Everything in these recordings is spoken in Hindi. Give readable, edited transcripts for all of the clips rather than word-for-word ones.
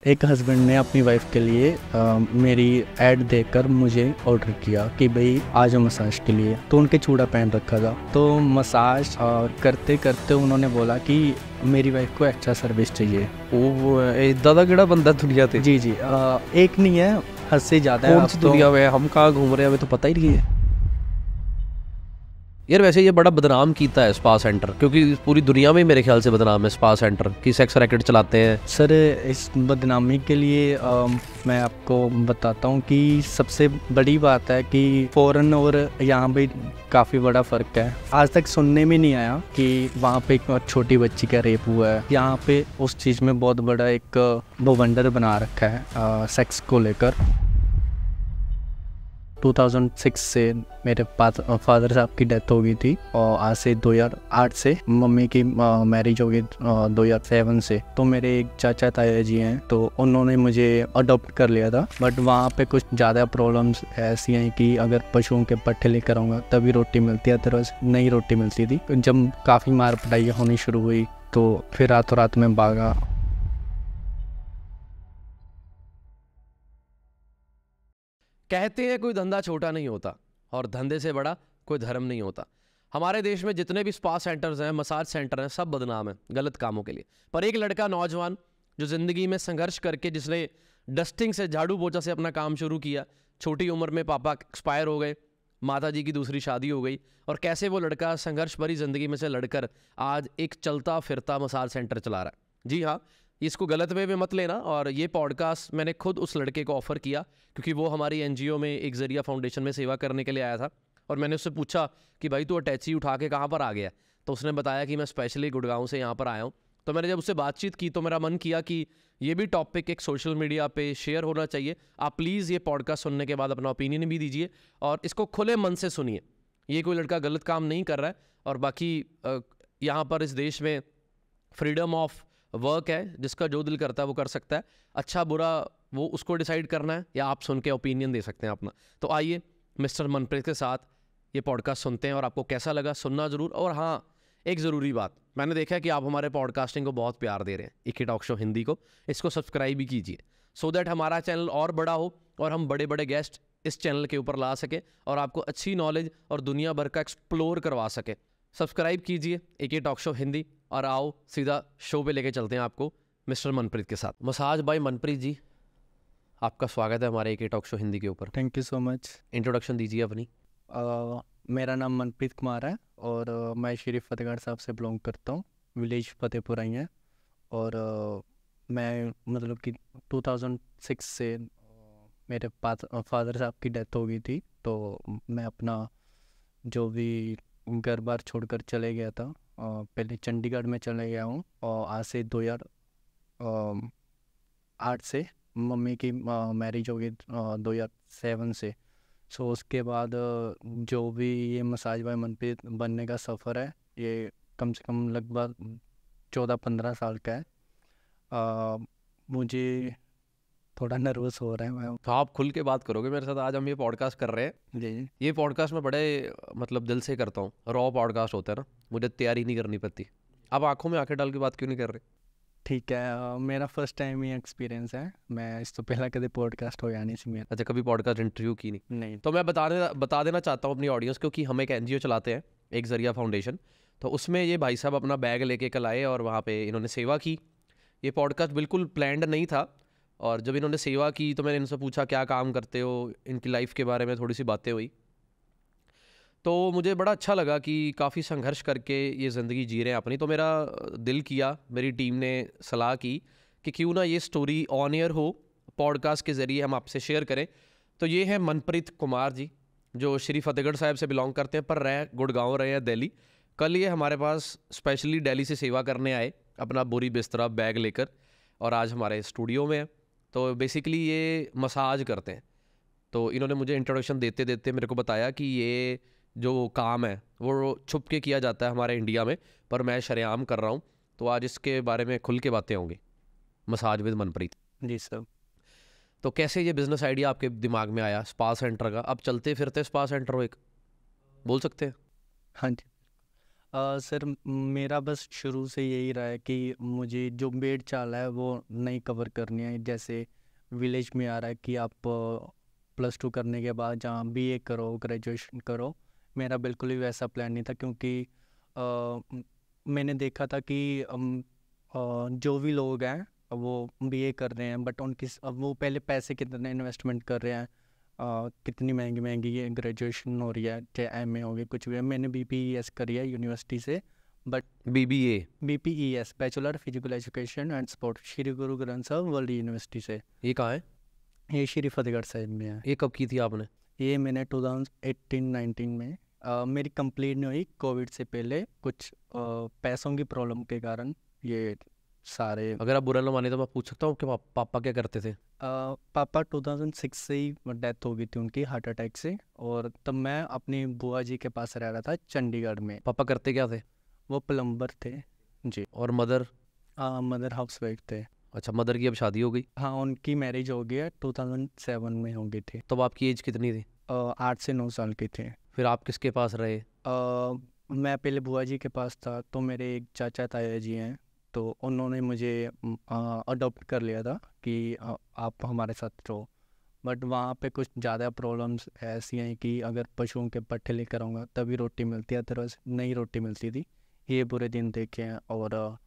एक हस्बैंड ने अपनी वाइफ के लिए मेरी ऐड देखकर मुझे ऑर्डर किया कि भाई आ जाओ मसाज के लिए। तो उनके चूड़ा पहन रखा था, तो मसाज करते करते उन्होंने बोला कि मेरी वाइफ को एक्स्ट्रा सर्विस चाहिए। वो दादा केड़ा बंदा दुनिया ते जी जी, एक नहीं है, हद से ज़्यादा है। कौन सी दुनिया में हम कहाँ घूम रहे हैं हमें तो पता ही नहीं है यार। वैसे ये बड़ा बदनाम कीता है स्पा सेंटर, क्योंकि पूरी दुनिया में मेरे ख्याल से बदनाम है स्पा सेंटर कि सेक्स रैकेट चलाते हैं। सर इस बदनामी के लिए मैं आपको बताता हूँ कि सबसे बड़ी बात है कि फ़ॉरेन और यहाँ पे काफ़ी बड़ा फ़र्क है। आज तक सुनने में नहीं आया कि वहाँ पे एक छोटी बच्ची का रेप हुआ है। यहाँ पे उस चीज़ में बहुत बड़ा एक बवंडर बना रखा है सेक्स को लेकर। 2006 से मेरे फादर साहब की डेथ हो गई थी और आज से 2008 से मम्मी की मैरिज हो गई 2007 से। तो मेरे एक चाचा ताया जी हैं, तो उन्होंने मुझे अडॉप्ट कर लिया था। बट वहाँ पे कुछ ज़्यादा प्रॉब्लम्स ऐसी हैं कि अगर पशुओं के पट्ठे लेकर आऊँगा तभी रोटी मिलती है, अदरवाइज नहीं रोटी मिलती थी। जब काफ़ी मार पिटाई होनी शुरू हुई तो फिर रातों रात में भागा। कहते हैं कोई धंधा छोटा नहीं होता और धंधे से बड़ा कोई धर्म नहीं होता। हमारे देश में जितने भी स्पा सेंटर्स हैं, मसाज सेंटर हैं, सब बदनाम हैं गलत कामों के लिए। पर एक लड़का नौजवान जो ज़िंदगी में संघर्ष करके, जिसने डस्टिंग से, झाड़ू पोछा से अपना काम शुरू किया, छोटी उम्र में पापा एक्सपायर हो गए, माता जी की दूसरी शादी हो गई, और कैसे वो लड़का संघर्ष भरी ज़िंदगी में से लड़कर आज एक चलता फिरता मसाज सेंटर चला रहा है। जी हाँ, इसको गलत वे में मत लेना। और ये पॉडकास्ट मैंने खुद उस लड़के को ऑफ़र किया क्योंकि वो हमारी एनजीओ में एक ज़रिया फाउंडेशन में सेवा करने के लिए आया था। और मैंने उससे पूछा कि भाई तू अटैची उठा के कहाँ पर आ गया, तो उसने बताया कि मैं स्पेशली गुड़गांव से यहाँ पर आया हूँ। तो मैंने जब उससे बातचीत की तो मेरा मन किया कि ये भी टॉपिक एक सोशल मीडिया पे शेयर होना चाहिए। आप प्लीज़ ये पॉडकास्ट सुनने के बाद अपना ओपिनियन भी दीजिए और इसको खुले मन से सुनिए। ये कोई लड़का गलत काम नहीं कर रहा है। और बाकी यहाँ पर इस देश में फ्रीडम ऑफ वर्क है, जिसका जो दिल करता है वो कर सकता है। अच्छा बुरा वो उसको डिसाइड करना है, या आप सुन के ओपिनियन दे सकते हैं अपना। तो आइए मिस्टर मनप्रीत के साथ ये पॉडकास्ट सुनते हैं और आपको कैसा लगा सुनना ज़रूर। और हाँ, एक ज़रूरी बात, मैंने देखा है कि आप हमारे पॉडकास्टिंग को बहुत प्यार दे रहे हैं, इक्की टॉक शो हिंदी को। इसको सब्सक्राइब भी कीजिए सो दैट हमारा चैनल और बड़ा हो और हम बड़े बड़े गेस्ट इस चैनल के ऊपर ला सकें और आपको अच्छी नॉलेज और दुनिया भर का एक्सप्लोर करवा सके। सब्सक्राइब कीजिए इक्की टॉक शो हिंदी और आओ सीधा शो पे लेके चलते हैं आपको मिस्टर मनप्रीत के साथ। मसाज बाय मनप्रीत जी, आपका स्वागत है हमारे इक्की टॉक शो हिंदी के ऊपर। Thank you so much. Introduction दीजिए अपनी। मेरा नाम मनप्रीत कुमार है और मैं श्री फतेहगढ़ साहब से बिलोंग करता हूँ। विलेज फतेहपुर ही है। और मैं मतलब कि 2006 से मेरे फादर साहब की डेथ हो गई थी, तो मैं अपना जो भी घर बार छोड़कर चले गया था। पहले चंडीगढ़ में चले गया हूँ और आज से 2008 से मम्मी की मैरिज हो गई 2007 से। सो उसके बाद जो भी ये मसाज बाय मनप्रीत बनने का सफ़र है, ये कम से कम लगभग 14-15 साल का है। मुझे थोड़ा नर्वस हो रहा है मैं। तो आप खुल के बात करोगे मेरे साथ। आज हम ये पॉडकास्ट कर रहे हैं। जी, ये पॉडकास्ट मैं बड़े मतलब दिल से करता हूँ। रॉ पॉडकास्ट होता है ना, मुझे तैयारी नहीं करनी पड़ती। आप आंखों में आंखें डाल के बात क्यों नहीं कर रहे? ठीक है। मेरा फर्स्ट टाइम ही एक्सपीरियंस है, मैं इस तो पहला कभी पॉडकास्ट हो या नहीं सी मेरा। अच्छा, कभी पॉडकास्ट इंटरव्यू की नहीं? नहीं। तो मैं बता देना चाहता हूँ अपनी ऑडियंस को कि हम एक एनजीओ चलाते हैं, एक ज़रिया फाउंडेशन। तो उसमें ये भाई साहब अपना बैग लेके कल आए और वहाँ पे इन्होंने सेवा की। ये पॉडकास्ट बिल्कुल प्लान्ड नहीं था। और जब इन्होंने सेवा की तो मैंने इनसे पूछा क्या काम करते हो, इनकी लाइफ के बारे में थोड़ी सी बातें हुई। तो मुझे बड़ा अच्छा लगा कि काफ़ी संघर्ष करके ये ज़िंदगी जी रहे हैं अपनी। तो मेरा दिल किया, मेरी टीम ने सलाह की कि क्यों ना ये स्टोरी ऑन एयर हो, पॉडकास्ट के ज़रिए हम आपसे शेयर करें। तो ये हैं मनप्रीत कुमार जी, जो श्री फतेहगढ़ साहब से बिलोंग करते हैं पर गुड़गांव रहे हैं दिल्ली। कल ये हमारे पास स्पेशली दिल्ली से सेवा करने आए अपना बोरी बिस्तरा बैग लेकर, और आज हमारे स्टूडियो में है। तो बेसिकली ये मसाज करते हैं। तो इन्होंने मुझे इंट्रोडक्शन देते देते मेरे को बताया कि ये जो काम है वो छुप के किया जाता है हमारे इंडिया में, पर मैं शरेआम कर रहा हूँ। तो आज इसके बारे में खुल के बातें होंगी। Massage with Manpreet. जी सर। तो कैसे ये बिज़नेस आइडिया आपके दिमाग में आया स्पा सेंटर का? अब चलते फिरते स्पा सेंटर हो एक, बोल सकते हैं? हाँ जी। सर मेरा बस शुरू से यही रहा है कि मुझे जो बेड चाल है वो नहीं कवर करनी है। जैसे विलेज में आ रहा है कि आप +2 करने के बाद जहाँ बीए करो, ग्रेजुएशन करो, मेरा बिल्कुल ही वैसा प्लान नहीं था। क्योंकि मैंने देखा था कि जो भी लोग हैं वो बीए कर रहे हैं, बट अब वो पहले पैसे कितने इन्वेस्टमेंट कर रहे हैं, कितनी महंगी महंगी ये ग्रेजुएशन हो रही है, चाहे एमए हो गई, कुछ भी है। मैंने बीपीईएस करी है यूनिवर्सिटी से, but BBA? BPES bachelor physical education and sport, Shri Guru Granth साहब वर्ल्ड यूनिवर्सिटी से। ये कहाँ है? ये श्री फतेहगढ़ साहिब में है। ये कब की थी आपने? ये मैंने 2018-19 में मेरी कंप्लीट नहीं हुई कोविड से पहले, कुछ पैसों की प्रॉब्लम के कारण ये सारे। अगर आप बुरा ना माने तो मैं पूछ सकता हूँ कि पापा क्या करते थे? पापा 2006 से ही डेथ हो गई थी उनकी हार्ट अटैक से, और तब मैं अपनी बुआ जी के पास रह रहा था चंडीगढ़ में। पापा करते क्या थे? वो प्लम्बर थे जी। और मदर? मदर हाउस वाइफ थे। अच्छा, मदर की अब शादी हो गई? हाँ, उनकी मैरिज हो गई है, 2007 में हो गई थी। तब आपकी एज कितनी थी? 8 से 9 साल की थे। फिर आप किसके पास रहे? मैं पहले बुआ जी के पास था, तो मेरे एक चाचा ताया जी हैं, तो उन्होंने मुझे अडॉप्ट कर लिया था कि आप हमारे साथ रहो। बट वहाँ पे कुछ ज़्यादा प्रॉब्लम्स ऐसी हैं कि अगर पशुओं के पट्ठे लेकर आऊँगा तभी रोटी मिलती है, अदरवाइज नहीं रोटी मिलती थी। ये बुरे दिन देखे हैं। और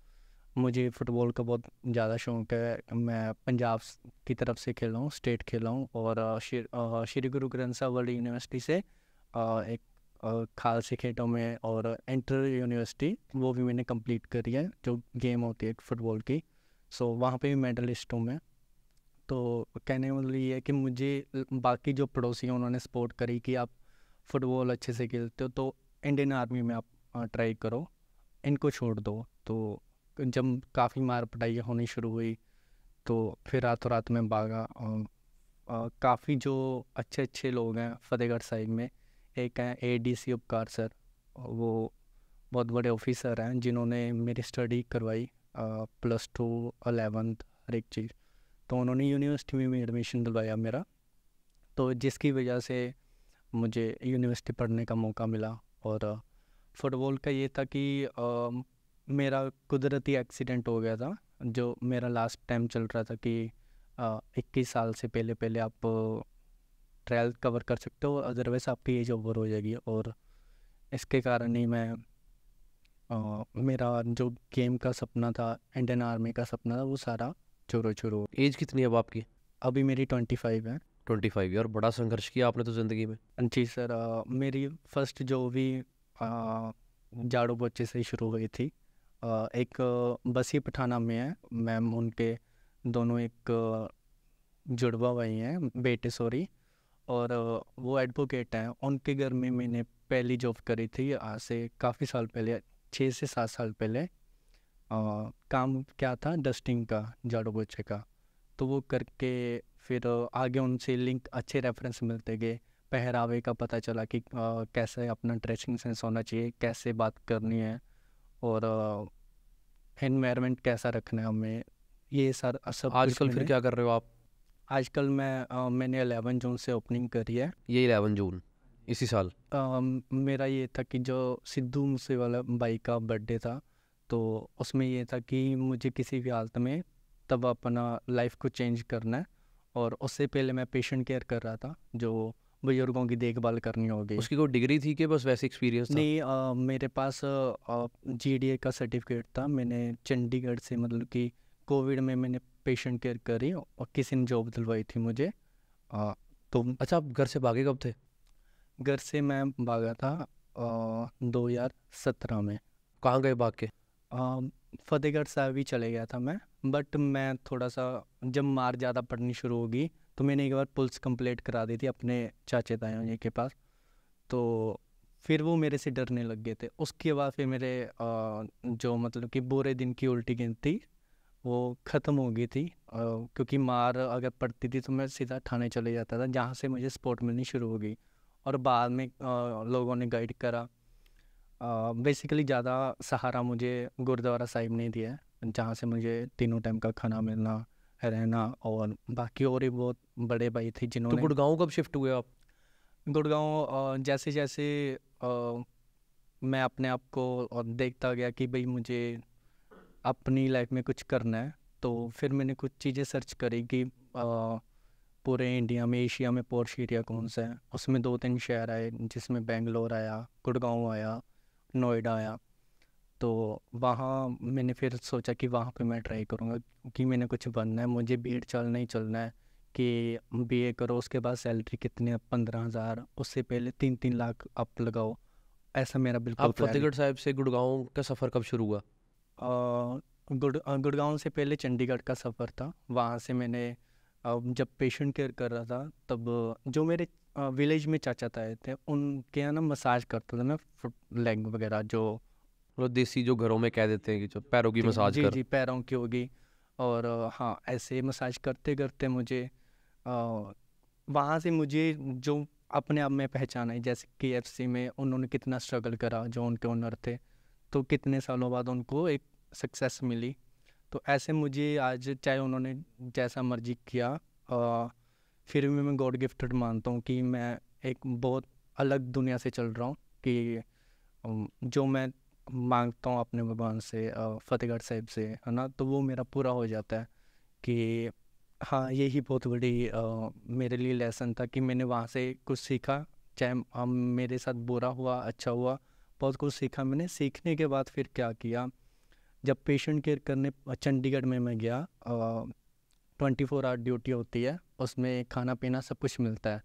मुझे फ़ुटबॉल का बहुत ज़्यादा शौक़ है। मैं पंजाब की तरफ से खेला हूँ, स्टेट खेला हूँ, और श्री गुरु ग्रंथ साहब वर्ल्ड यूनिवर्सिटी से एक खालसी खेतों में, और इंटर यूनिवर्सिटी वो भी मैंने कंप्लीट करी है, जो गेम होती है फुटबॉल की। सो वहाँ पे भी मेडलिस्ट हूँ मैं। तो कहने का मतलब ये है कि मुझे बाकी जो पड़ोसी हैं उन्होंने सपोर्ट करी कि आप फुटबॉल अच्छे से खेलते हो तो इंडियन आर्मी में आप ट्राई करो, इनको छोड़ दो। तो जब काफ़ी मार पिटाई होनी शुरू हुई तो फिर रातों रात में भागा। काफ़ी जो अच्छे अच्छे लोग हैं फतेहगढ़ साहिब में, एक हैं एडीसी उपकार सर, वो बहुत बड़े ऑफिसर हैं जिन्होंने मेरी स्टडी करवाई, +2 11th हर एक चीज़। तो उन्होंने यूनिवर्सिटी में एडमिशन दिलवाया मेरा, तो जिसकी वजह से मुझे यूनिवर्सिटी पढ़ने का मौका मिला। और फुटबॉल का ये था कि मेरा कुदरती एक्सीडेंट हो गया था, जो मेरा लास्ट टाइम चल रहा था कि 21 साल से पहले आप ट्रायल कवर कर सकते हो, अदरवाइज आपकी एज ओवर हो जाएगी। और इसके कारण ही मैं मेरा जो गेम का सपना था, इंडियन आर्मी का सपना था, वो सारा चूरो। एज कितनी है अब आपकी? अभी मेरी 25 है। 25 ईयर। बड़ा संघर्ष किया आपने तो ज़िंदगी में। जी सर, मेरी फर्स्ट जो भी झाड़ू पोछे से शुरू हुई थी। एक बसी पठाना में है मैम, उनके दोनों एक जुड़वा भाई हैं, बेटे सॉरी, और वो एडवोकेट हैं। उनके घर में मैंने पहली जॉब करी थी आज से काफ़ी साल पहले, 6 से 7 साल पहले। काम क्या था, डस्टिंग का, झाड़ू पोछे का। तो वो करके फिर आगे उनसे लिंक, अच्छे रेफरेंस मिलते गए, पहरावे का पता चला कि कैसे अपना ड्रेसिंग सेंस होना चाहिए, कैसे बात करनी है, और एनवायरनमेंट कैसा रखना है हमें, ये सारा सब। आजकल फिर क्या कर रहे हो आप? आजकल मैंने 11 जून से ओपनिंग करी है। ये 11 जून इसी साल? मेरा ये था कि जो सिद्धू मूसेवाला भाई का बर्थडे था, तो उसमें ये था कि मुझे किसी भी हालत में तब अपना लाइफ को चेंज करना है। और उससे पहले मैं पेशेंट केयर कर रहा था, जो बुजुर्गों की देखभाल करनी होगी। उसकी कोई डिग्री थी कि बस वैसे एक्सपीरियंस था? नहीं, मेरे पास जीडीए का सर्टिफिकेट था। मैंने चंडीगढ़ से, मतलब कि कोविड में मैंने पेशेंट केयर करी और किसी ने जॉब दिलवाई थी मुझे। तो अच्छा, आप घर से भागे कब थे? घर से मैं भागा था 2017 में। कहाँ गए भाग के? फतेहगढ़ साहिब ही चले गया था मैं, बट मैं थोड़ा सा, जब मार ज़्यादा पड़नी शुरू होगी तो मैंने एक बार पुलिस कंप्लेंट करा दी थी अपने चाचे ताया जी के पास। तो फिर वो मेरे से डरने लग गए थे। उसके बाद फिर मेरे जो मतलब कि बुरे दिन की उल्टी गिनती वो ख़त्म हो गई थी, क्योंकि मार अगर पड़ती थी तो मैं सीधा थाने चले जाता था, जहाँ से मुझे सपोर्ट मिलनी शुरू हो गई। और बाद में लोगों ने गाइड करा। बेसिकली ज़्यादा सहारा मुझे गुरुद्वारा साहिब ने दिया है, जहाँ से मुझे तीनों टाइम का खाना मिलना, रहना, और बाकी और भी बहुत बड़े भाई थे तो जिन्होंने। गुड़गांव कब शिफ्ट हुए आप? गुड़गांव जैसे जैसे मैं अपने आप को और देखता गया कि भाई मुझे अपनी लाइफ में कुछ करना है। तो फिर मैंने कुछ चीज़ें सर्च करी कि पूरे इंडिया में, एशिया में पॉश एरिया कौन सा है। उसमें 2-3 शहर आए, जिसमें बेंगलोर आया, गुड़गांव आया, नोएडा आया। तो वहाँ मैंने फिर सोचा कि वहाँ पे मैं ट्राई करूँगा, कि मैंने कुछ बनना है, मुझे भीड़ चाल नहीं चलना है कि बीए करो उसके बाद सैलरी कितनी है, 15,000, उससे पहले 3-3 लाख आप लगाओ, ऐसा मेरा बिल्कुल आप प्लान नहीं फतेहगढ़ साहिब से गुड़गांव का सफ़र कब शुरू हुआ? था। गुड़गांव से पहले चंडीगढ़ का सफ़र था। वहाँ से मैंने जब पेशेंट केयर कर रहा था, तब जो मेरे विलेज में चाचा ताए थे, उनके यहाँ ना मसाज करता था मैं, फुट लेग वगैरह जो। मतलब देसी जो घरों में कह देते हैं कि जो पैरों की जी मसाज जी कर। जी, पैरों की होगी। और हाँ, ऐसे मसाज करते करते मुझे वहाँ से मुझे जो अपने आप में पहचाना है, जैसे KFC में उन्होंने कितना स्ट्रगल करा, जो उनके ओनर थे, तो कितने सालों बाद उनको एक सक्सेस मिली। तो ऐसे मुझे आज, चाहे उन्होंने जैसा मर्जी किया, फिर भी मैं गॉड गिफ्टेड मानता हूँ कि मैं एक बहुत अलग दुनिया से चल रहा हूँ। कि जो मैं मांगता हूँ अपने भगवान से, फतेहगढ़ साहिब से, है ना, तो वो मेरा पूरा हो जाता है। कि हाँ, यही बहुत बड़ी मेरे लिए लेसन था कि मैंने वहाँ से कुछ सीखा। चाहे मेरे साथ बुरा हुआ, अच्छा हुआ, बहुत कुछ सीखा मैंने। सीखने के बाद फिर क्या किया, जब पेशेंट केयर करने चंडीगढ़ में मैं गया, 24 आवर ड्यूटी होती है, उसमें खाना पीना सब कुछ मिलता है।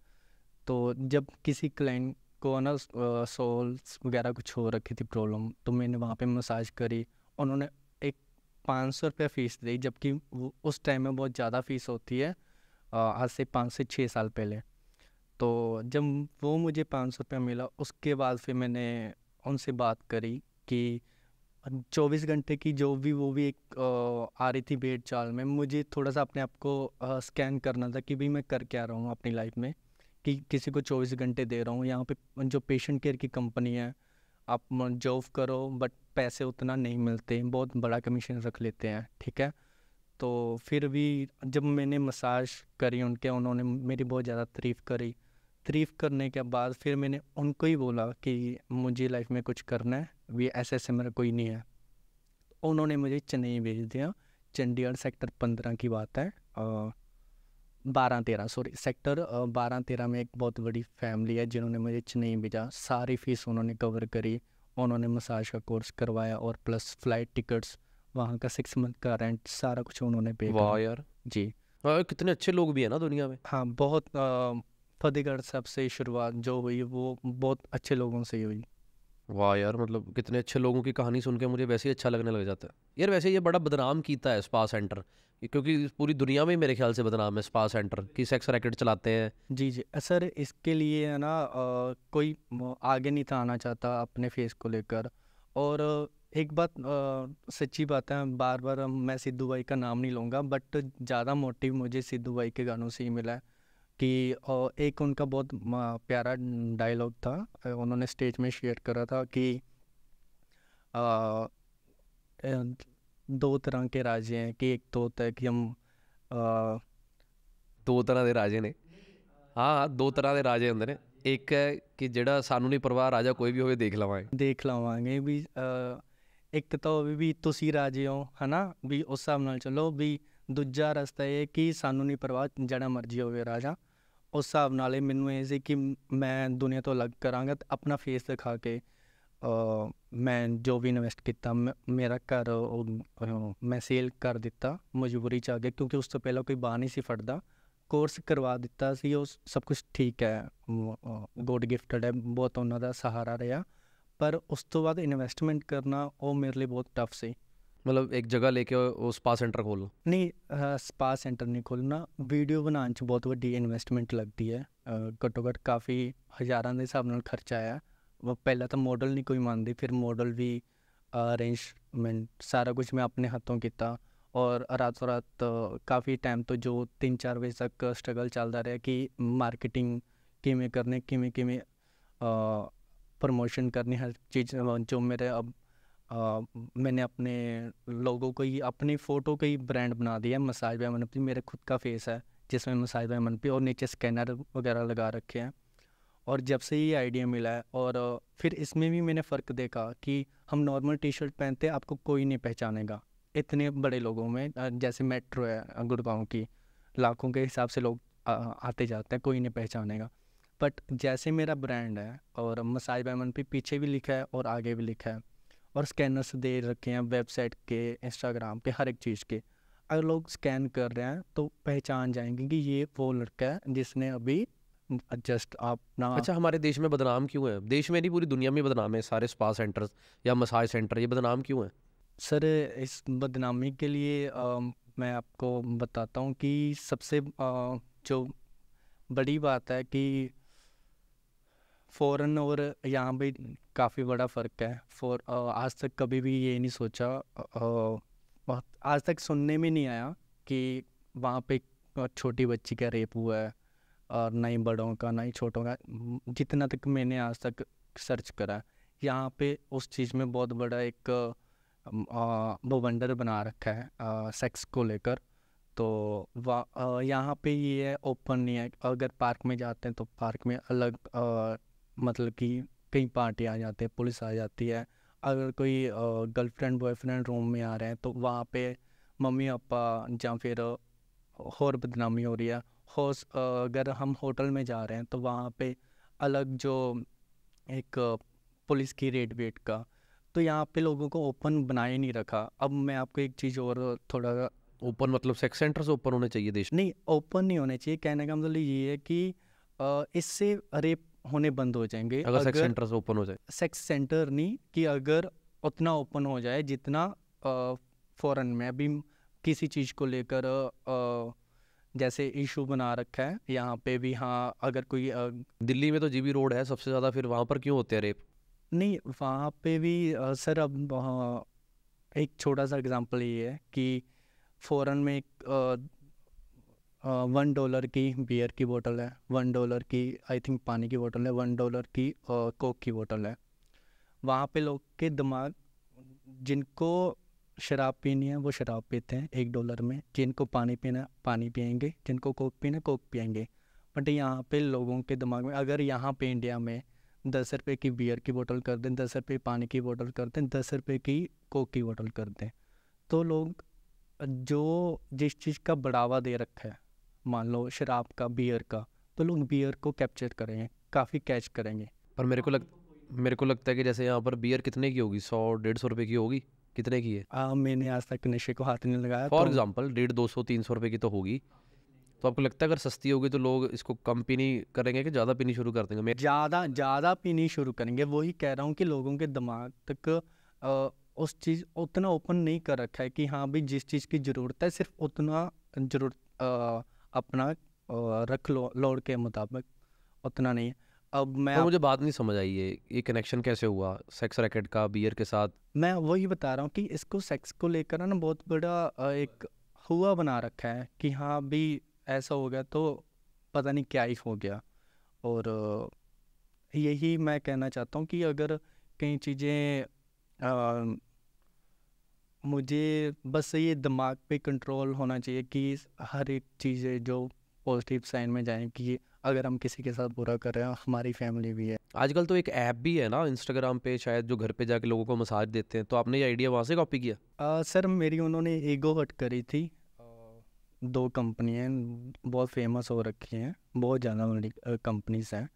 तो जब किसी क्लाइंट को ना सोल्स वगैरह कुछ हो रखी थी प्रॉब्लम, तो मैंने वहाँ पे मसाज करी। उन्होंने एक 500 रुपया फ़ीस दी, जबकि उस टाइम में बहुत ज़्यादा फ़ीस होती है, आज से 5 से 6 साल पहले। तो जब वो मुझे 500 रुपया मिला, उसके बाद फिर मैंने उनसे बात करी कि 24 घंटे की जो भी, वो भी एक आ रही थी भेड़ चाल में, मुझे थोड़ा सा अपने आप को स्कैन करना था कि भाई मैं कर क्या रहा हूँ अपनी लाइफ में, कि किसी को 24 घंटे दे रहा हूँ। यहाँ पे जो पेशेंट केयर की कंपनी है, आप जॉब करो बट पैसे उतना नहीं मिलते, बहुत बड़ा कमीशन रख लेते हैं, ठीक है। तो फिर भी जब मैंने मसाज करी उनके, उन्होंने मेरी बहुत ज़्यादा तारीफ़ करी। तारीफ़ करने के बाद फिर मैंने उनको ही बोला कि मुझे लाइफ में कुछ करना है, भी ऐसे ऐसे मेरा कोई नहीं है। उन्होंने मुझे चेन्नई भेज दिया। चंडीगढ़ सेक्टर 15 की बात है, 12-13, सॉरी, सेक्टर 12-13 में एक बहुत बड़ी फैमिली है जिन्होंने मुझे चेन्नई भेजा। सारी फीस उन्होंने कवर करी, उन्होंने मसाज का कोर्स करवाया, और प्लस फ्लाइट टिकट्स, वहाँ का 6 मंथ का रेंट, सारा कुछ उन्होंने पे वाह करा। यार। जी हाँ, कितने अच्छे लोग भी हैं ना दुनिया में। हाँ, बहुत फतेहगढ़ साहब से शुरुआत जो हुई, वो बहुत अच्छे लोगों से ही हुई। वाह यार, मतलब कितने अच्छे लोगों की कहानी सुन के मुझे वैसे ही अच्छा लगने लग जाता है यार। वैसे ये बड़ा बदनाम कीता है स्पा सेंटर, क्योंकि पूरी दुनिया में ही मेरे ख्याल से बदनाम है स्पा सेंटर कि सेक्स रैकेट चलाते हैं। जी जी, सर, इसके लिए है ना, कोई आगे नहीं था आना चाहता अपने फेस को लेकर। और एक बात, सच्ची बात है, बार बार मैं सिद्धू भाई का नाम नहीं लूँगा, बट ज़्यादा मोटिव मुझे सिद्धू भाई के गानों से ही मिला है। कि एक उनका बहुत प्यारा डायलॉग था, उन्होंने स्टेज में शेयर करा था कि अ, अ, दो तरह के राजे हैं, कि एक तो होता है कि हम अ, दो तरह के राजे ने। हाँ हाँ, दो तरह के राजे होंगे ने। एक है कि ਜਿਹੜਾ ਸਾਨੂੰ ਨਹੀਂ ਪਰਵਾਹ ਰਾਜਾ ਕੋਈ ਵੀ ਹੋਵੇ ਦੇਖ ਲਵਾਂਗੇ। ਦੇਖ ਲਵਾਂਗੇ ਵੀ, ਇੱਕ ਤਾਂ ਹੋਵੇ ਵੀ ਤੁਸੀਂ ਰਾਜੇ ਹੋ, ਹਨਾ, ਵੀ ਉਸ ਹਿਸਾਬ ਨਾਲ ਚੱਲੋ। ਵੀ ਦੂਜਾ ਰਸਤਾ ਇਹ ਕਿ ਸਾਨੂੰ ਨਹੀਂ ਪਰਵਾਹ, ਜਿਹੜਾ ਮਰਜ਼ੀ ਹੋਵੇ ਰਾਜਾ। ਉਸ ਹਿਸਾਬ ਨਾਲ ਇਹ ਮੈਨੂੰ ਇਹ ਸੀ ਕਿ ਮੈਂ ਦੁਨੀਆ ਤੋਂ ਅਲੱਗ ਕਰਾਂਗਾ ਤੇ ਆਪਣਾ ਫੇਸ ਦਿਖਾ ਕੇ ਮੈਂ ਜੋ ਵੀ ਇਨਵੈਸਟ ਕੀਤਾ, ਮੇਰਾ ਘਰ ਮੈਂ ਸੇਲ ਕਰ ਦਿੱਤਾ ਮਜਬੂਰੀ 'ਚ ਆ ਕੇ, ਕਿਉਂਕਿ ਉਸ ਤੋਂ ਪਹਿਲਾਂ ਕੋਈ ਬਾਂਹ ਨਹੀਂ ਸੀ ਫੜਦਾ। ਕੋਰਸ ਕਰਵਾ ਦਿੱਤਾ ਸੀ, ਉਹ ਸਭ ਕੁਝ ਠੀਕ ਹੈ, ਗੋਡ ਗਿਫਟਡ ਹੈ, ਬਹੁਤ ਉਹਨਾਂ ਦਾ ਸਹਾਰਾ ਰਿਹਾ। ਪਰ ਉਸ ਤੋਂ ਬਾਅਦ ਇਨਵੈਸਟਮੈਂਟ ਕਰਨਾ ਉਹ ਮੇਰੇ ਲਈ ਬਹੁਤ ਟਫ ਸੀ। मतलब एक जगह लेके वो स्पा सेंटर खोल लो। ਨਹੀਂ, ਸਪਾ ਸੈਂਟਰ ਨਹੀਂ ਖੋਲ੍ਹਣਾ, ਵੀਡੀਓ ਬਣਾਉਣ 'ਚ ਬਹੁਤ ਵੱਡੀ ਇਨਵੈਸਟਮੈਂਟ ਲੱਗਦੀ ਹੈ। ਘੱਟੋ ਘੱਟ ਕਾਫੀ ਹਜ਼ਾਰਾਂ ਦੇ ਹਿਸਾਬ ਨਾਲ ਖਰਚਾ ਆਇਆ। ਪਹਿਲਾਂ ਤਾਂ ਮਾਡਲ ਨਹੀਂ ਕੋਈ ਮੰਨਦੀ, ਫਿਰ ਮਾਡਲ ਵੀ ਅਰੇਂਜਮੈਂਟ ਸਾਰਾ ਕੁਝ ਮੈਂ ਆਪਣੇ ਹੱਥੋਂ ਕੀਤਾ। ਔਰ ਰਾਤੋਂ ਰਾਤ ਕਾਫੀ ਟਾਈਮ ਤੋਂ ਜੋ 3-4 ਵਜੇ ਤੱਕ ਸਟਰਗਲ ਚੱਲਦਾ ਰਿਹਾ ਕਿ ਮਾਰਕੀਟਿੰਗ ਕਿਵੇਂ ਕਰਨੀ, ਕਿਵੇਂ ਕਿਵੇਂ प्रमोशन करनी, हर चीज़। जो मेरे अब मैंने अपने लोगों को ही, अपनी फ़ोटो को ही ब्रांड बना दिया है, मसाज बाय मनप्रीत। मेरे खुद का फेस है जिसमें मसाज बाय मनप्रीत, और नीचे स्कैनर वगैरह लगा रखे हैं। और जब से ये आइडिया मिला है, और फिर इसमें भी मैंने फ़र्क देखा कि हम नॉर्मल टी शर्ट पहनते हैं, आपको कोई नहीं पहचानेगा इतने बड़े लोगों में। जैसे मेट्रो है गुड़गांव की, लाखों के हिसाब से लोग आते जाते हैं, कोई नहीं पहचानेगा। बट जैसे मेरा ब्रांड है और मसाज बाय मनप्रीत पे पीछे भी लिखा है और आगे भी लिखा है, और स्कैनर्स दे रखे हैं वेबसाइट के, इंस्टाग्राम पे, हर एक चीज़ के, अगर लोग स्कैन कर रहे हैं तो पहचान जाएंगे कि ये वो लड़का है जिसने अभी जस्ट अपना। अच्छा, हमारे देश में बदनाम क्यों है? देश में नहीं, पूरी दुनिया में बदनाम है सारे स्पा सेंटर्स या मसाज सेंटर, ये बदनाम क्यों है? सर इस बदनामी के लिए मैं आपको बताता हूँ कि सबसे जो बड़ी बात है कि फ़ॉरेन और यहाँ पे काफ़ी बड़ा फ़र्क है। आज तक कभी भी ये नहीं सोचा, आज तक सुनने में नहीं आया कि वहाँ पे छोटी बच्ची का रेप हुआ है, और ना ही बड़ों का ना ही छोटों का। जितना तक मैंने आज तक सर्च करा, यहाँ पे उस चीज़ में बहुत बड़ा एक बवंडर बना रखा है सेक्स को लेकर। तो यहाँ पे ये है, ओपन नहीं है। अगर पार्क में जाते हैं तो पार्क में अलग मतलब कि कई पार्टी आ जाते हैं, पुलिस आ जाती है। अगर कोई गर्लफ्रेंड बॉयफ्रेंड रूम में आ रहे हैं तो वहाँ पे मम्मी पापा या फिर और बदनामी हो रही है। अगर हम होटल में जा रहे हैं तो वहाँ पे अलग जो एक पुलिस की रेड वेट का। तो यहाँ पे लोगों को ओपन बनाए नहीं रखा। अब मैं आपको एक चीज़ और थोड़ा, ओपन मतलब सेक्स सेंटर्स ओपन होने चाहिए देश में? नहीं ओपन नहीं होने चाहिए, कहने का मतलब ये है कि इससे रेप होने बंद हो जाएंगे अगर सेक्स अगर सेंटर्स ओपन हो जाए। सेक्स सेंटर नहीं, कि अगर उतना ओपन हो जाए जितना फॉरेन में अभी किसी चीज़ को लेकर जैसे इशू बना रखा है यहाँ पे भी। हाँ, अगर कोई दिल्ली में तो जीबी रोड है सबसे ज़्यादा, फिर वहाँ पर क्यों होते हैं रेप? नहीं, वहाँ पे भी सर अब एक छोटा सा एग्जांपल ये है कि फ़ॉरेन में एक $1 की बियर की बोतल है, $1 की आई थिंक पानी की बोतल है, $1 की कोक की बोतल है। वहाँ पे लोग के दिमाग, जिनको शराब पीनी है वो शराब पीते हैं $1 में, जिनको पानी पीना है पानी पियेंगे, जिनको कोक पीना है कोक पियेंगे। बट यहाँ पे लोगों के दिमाग में, अगर यहाँ पे इंडिया में 10 रुपये की बियर की बोतल कर दें, 10 रुपये पानी की बोतल कर दें, 10 रुपये की कोक की बोतल कर दें, तो लोग जो जिस चीज़ का बढ़ावा दे रखा है, मान लो शराब का, बियर का, तो लोग बियर को कैप्चर करेंगे, काफ़ी कैच करेंगे। पर मेरे को लगता है कि जैसे यहाँ पर बियर कितने की होगी, 100-150 रुपये की होगी, कितने की है? मैंने आज तक नशे को हाथ नहीं लगाया फॉर तो एग्जाम्पल 150-200-300 रुपये की तो होगी। तो आपको लगता है अगर सस्ती होगी तो लोग इसको कम पीनी करेंगे कि ज़्यादा पीनी शुरू कर देंगे? ज़्यादा ज़्यादा पीनी शुरू करेंगे। वही कह रहा हूँ कि लोगों के दिमाग तक उस चीज़ उतना ओपन नहीं कर रखा है कि हाँ भाई जिस चीज़ की ज़रूरत है सिर्फ उतना ज़रूरत अपना रख लो, लोड के मुताबिक उतना नहीं है। अब पर मुझे बात नहीं समझ आई, ये कनेक्शन कैसे हुआ सेक्स रैकेट का बियर के साथ? मैं वही बता रहा हूँ कि इसको सेक्स को लेकर ना बहुत बड़ा एक हुआ बना रखा है कि हाँ भी ऐसा हो गया तो पता नहीं क्या ही हो गया। और यही मैं कहना चाहता हूँ कि अगर कई चीज़ें मुझे बस ये दिमाग पे कंट्रोल होना चाहिए कि हर एक चीज़ें जो पॉजिटिव साइन में जाएं, कि अगर हम किसी के साथ बुरा कर रहे हैं, हमारी फैमिली भी है। आजकल तो एक ऐप भी है ना इंस्टाग्राम पे शायद, जो घर पे जाके लोगों को मसाज देते हैं, तो आपने ये आइडिया वहाँ से कॉपी किया? सर मेरी उन्होंने ईगो हट करी थी। 2 कंपनी हैं, बहुत फेमस हो रखी हैं, बहुत ज़्यादा बड़ी कंपनीज हैं।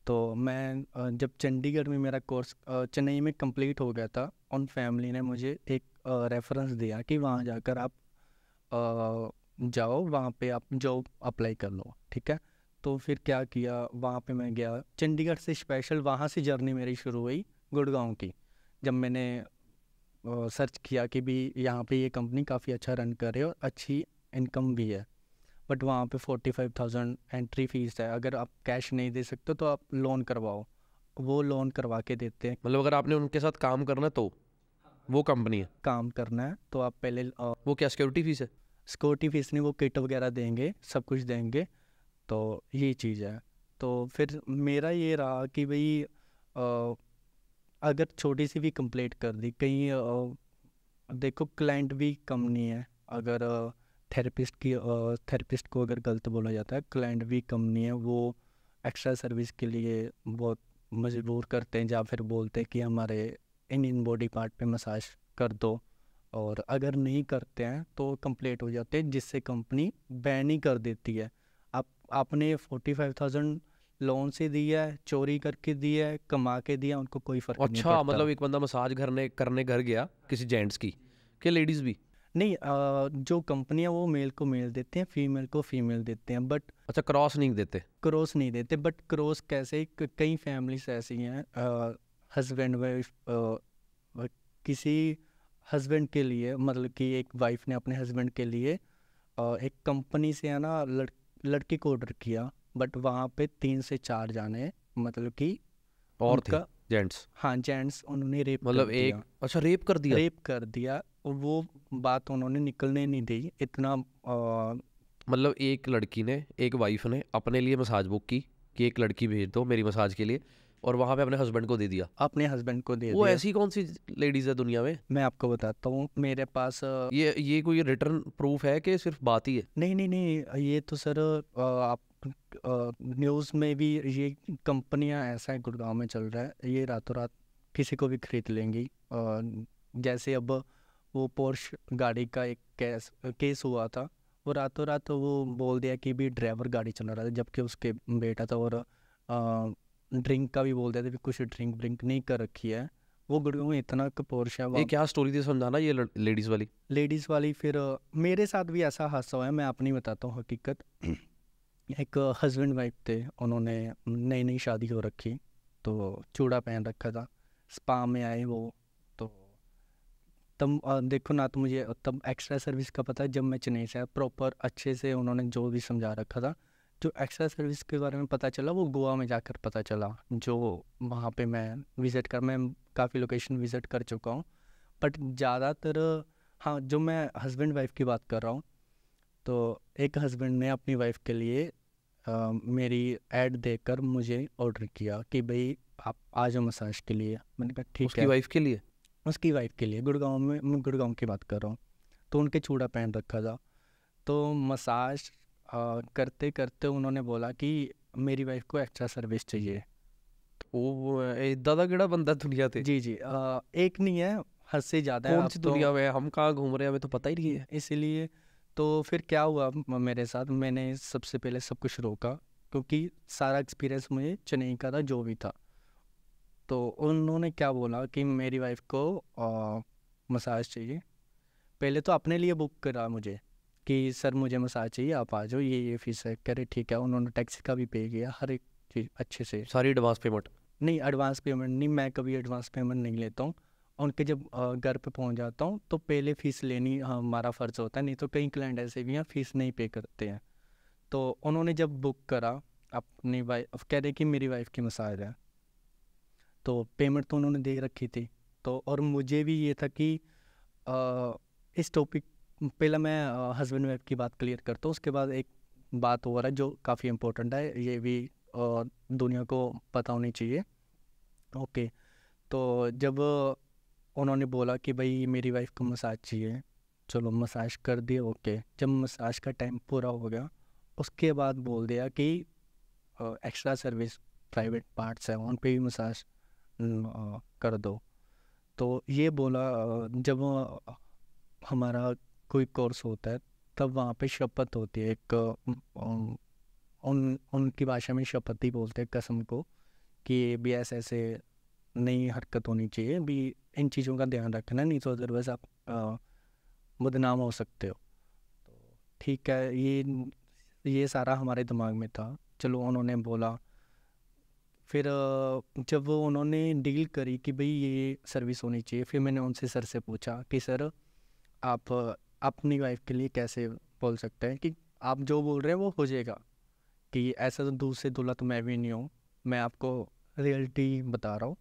तो मैं जब चंडीगढ़ में मेरा कोर्स चेन्नई में कंप्लीट हो गया था, उन फैमिली ने मुझे एक रेफरेंस दिया कि वहाँ जाकर आप जाओ, वहाँ पे आप जॉब अप्लाई कर लो, ठीक है। तो फिर क्या किया, वहाँ पे मैं गया चंडीगढ़ से स्पेशल, वहाँ से जर्नी मेरी शुरू हुई गुड़गांव की। जब मैंने सर्च किया कि भी यहाँ पे ये कंपनी काफ़ी अच्छा रन कर रही है और अच्छी इनकम भी है, बट वहाँ पे 45,000 एंट्री फीस है। अगर आप कैश नहीं दे सकते तो आप लोन करवाओ, वो लोन करवा के देते हैं। मतलब अगर आपने उनके साथ काम करना है तो वो कंपनी है? काम करना है तो आप पहले वो क्या सिक्योरिटी फीस है? सिक्योरिटी फीस नहीं, वो किट वगैरह देंगे, सब कुछ देंगे। तो ये चीज़ है। तो फिर मेरा ये रहा कि भाई अगर छोटी सी भी कंप्लेंट कर दी कहीं, देखो क्लाइंट भी कम नहीं है। अगर थेरेपिस्ट को अगर गलत बोला जाता है, क्लाइंट भी कम नहीं है। वो एक्स्ट्रा सर्विस के लिए बहुत मजबूर करते हैं, या फिर बोलते हैं कि हमारे इन बॉडी पार्ट पे मसाज कर दो, और अगर नहीं करते हैं तो कंप्लेंट हो जाते हैं, जिससे कंपनी बैन ही कर देती है। आप आपने 45,000 लोन से दिया है, चोरी करके दिया है, कमा के दिया, उनको कोई फ़र्क नहीं अच्छा, पड़ता। मतलब एक बंदा मसाज करने घर गया किसी जेंट्स की, क्या लेडीज भी? नहीं, जो कंपनी है वो मेल को मेल देते हैं, फीमेल को फीमेल देते हैं, बट अच्छा, क्रॉस नहीं देते? क्रॉस नहीं देते। बट क्रॉस कैसे, कई फैमिलीज ऐसी हैं, हस्बैंड वाइफ, किसी हस्बैंड के लिए, मतलब कि एक वाइफ ने अपने हस्बैंड के लिए एक कंपनी से है ना लड़की को ऑर्डर किया, बट वहाँ पे 3 से 4 जाने, मतलब कि और थे उनका, जेंट्स? हाँ जेंट्स, उन्होंने रेप कर मतलब दिया। एक, अच्छा, रेप कर दिया? रेप कर दिया, और वो बात उन्होंने निकलने नहीं दी, इतना मतलब एक लड़की ने, एक वाइफ ने अपने लिए मसाज बुक की कि एक लड़की भेज दो मेरी मसाज के लिए, और वहाँ पे अपने हस्बैंड को दे दिया? अपने हस्बैंड को दे वो दिया। ऐसी कौन सी लेडीज है दुनिया में? मैं आपको बताता हूँ, मेरे पास ये कोई रिटर्न प्रूफ है कि सिर्फ बात ही है? नहीं नहीं नहीं, ये तो सर आप न्यूज़ में भी, ये कंपनियां ऐसा है, गुड़गांव में चल रहा है, ये रातों रात किसी को भी खरीद लेंगी। जैसे अब वो पोर्श गाड़ी का एक केस हुआ था, वो रातों रात वो बोल दिया कि भी ड्राइवर गाड़ी चला रहा था, जबकि उसके बेटा था, और ड्रिंक का भी बोल दिया था कि कुछ ड्रिंक नहीं कर रखी है। वो गुड़गांव में इतना पोर्श है ये वहाँ। क्या स्टोरी थी, समझाना ये लेडीज वाली। लेडीज़ वाली, फिर मेरे साथ भी ऐसा हादसा हुआ है, मैं अपनी बताता हूँ हकीकत। एक हस्बैंड वाइफ थे, उन्होंने नई नई शादी हो रखी, तो चूड़ा पहन रखा था, स्पा में आए वो, तो तब देखो ना, तो मुझे तब एक्स्ट्रा सर्विस का पता है, जब मैं चेन्नई से आया प्रॉपर अच्छे से उन्होंने जो भी समझा रखा था। जो एक्स्ट्रा सर्विस के बारे में पता चला वो गोवा में जाकर पता चला, जो वहाँ पे मैं काफ़ी लोकेशन विज़िट कर चुका हूँ, बट ज़्यादातर, हाँ, जो मैं हस्बैंड वाइफ की बात कर रहा हूँ, तो एक हस्बैंड ने अपनी वाइफ के लिए मेरी ऐड देखकर मुझे ऑर्डर किया कि भाई आप आ जाओ मसाज के लिए। मैंने कहा ठीक उसकी है। वाइफ के लिए? उसकी वाइफ के लिए, गुड़गांव में, मैं गुड़गांव की बात कर रहा हूँ, तो उनके चूड़ा पहन रखा था। तो मसाज करते करते उन्होंने बोला कि मेरी वाइफ को एक्स्ट्रा सर्विस चाहिए। वो दादा केड़ा बंदा दुनिया ते? जी जी, एक नहीं है, हद से ज़्यादा है कौन अब सी तो, दुनिया में हम कहाँ घूम रहे हैं, हमें तो पता ही नहीं है। इसीलिए। तो फिर क्या हुआ मेरे साथ, मैंने सबसे पहले सब कुछ रोका, क्योंकि सारा एक्सपीरियंस मुझे चेन्नई का था जो भी था। तो उन्होंने क्या बोला कि मेरी वाइफ को मसाज चाहिए। पहले तो अपने लिए बुक करा मुझे कि सर मुझे मसाज चाहिए, आप आ जाओ, ये फीस है। कह रहे ठीक है। उन्होंने टैक्सी का भी पे किया, हर एक चीज़ अच्छे से। सारी एडवांस पेमेंट? नहीं, एडवांस पेमेंट नहीं, मैं कभी एडवांस पेमेंट नहीं लेता हूँ। उनके जब घर पे पहुँच जाता हूँ तो पहले फ़ीस लेनी हमारा फ़र्ज़ होता है, नहीं तो कई क्लाइंट ऐसे भी हैं फ़ीस नहीं पे करते हैं। तो उन्होंने जब बुक करा, अपनी वाइफ कह रहे कि मेरी वाइफ की मसाज है, तो पेमेंट तो उन्होंने दे रखी थी। तो और मुझे भी ये था कि इस टॉपिक, पहले मैं हस्बैंड वाइफ की बात क्लियर करता हूँ, उसके बाद एक बात और है जो काफ़ी इम्पोर्टेंट है, ये भी दुनिया को पता होनी चाहिए। ओके। तो जब उन्होंने बोला कि भाई मेरी वाइफ को मसाज चाहिए, चलो मसाज कर दिए। ओके, जब मसाज का टाइम पूरा हो गया, उसके बाद बोल दिया कि एक्स्ट्रा सर्विस प्राइवेट पार्ट्स हैं उन पे भी मसाज कर दो। तो ये बोला, जब हमारा कोई कोर्स होता है तब वहाँ पे शपथ होती है, एक उनकी भाषा में शपथ ही बोलते हैं कसम को, कि भी ऐसे ऐसे नई हरकत होनी चाहिए, भी इन चीज़ों का ध्यान रखना, नहीं तो अदरवाइज़ आप बदनाम हो सकते हो। तो ठीक है, ये सारा हमारे दिमाग में था। चलो उन्होंने बोला, फिर जब वो उन्होंने डील करी कि भाई ये सर्विस होनी चाहिए, फिर मैंने उनसे सर से पूछा कि सर आप अपनी वाइफ के लिए कैसे बोल सकते हैं कि आप जो बोल रहे हैं वो हो जाएगा, कि ऐसा तो दूध से धुला तो मैं भी नहीं हूँ, मैं आपको रियलिटी बता रहा हूँ,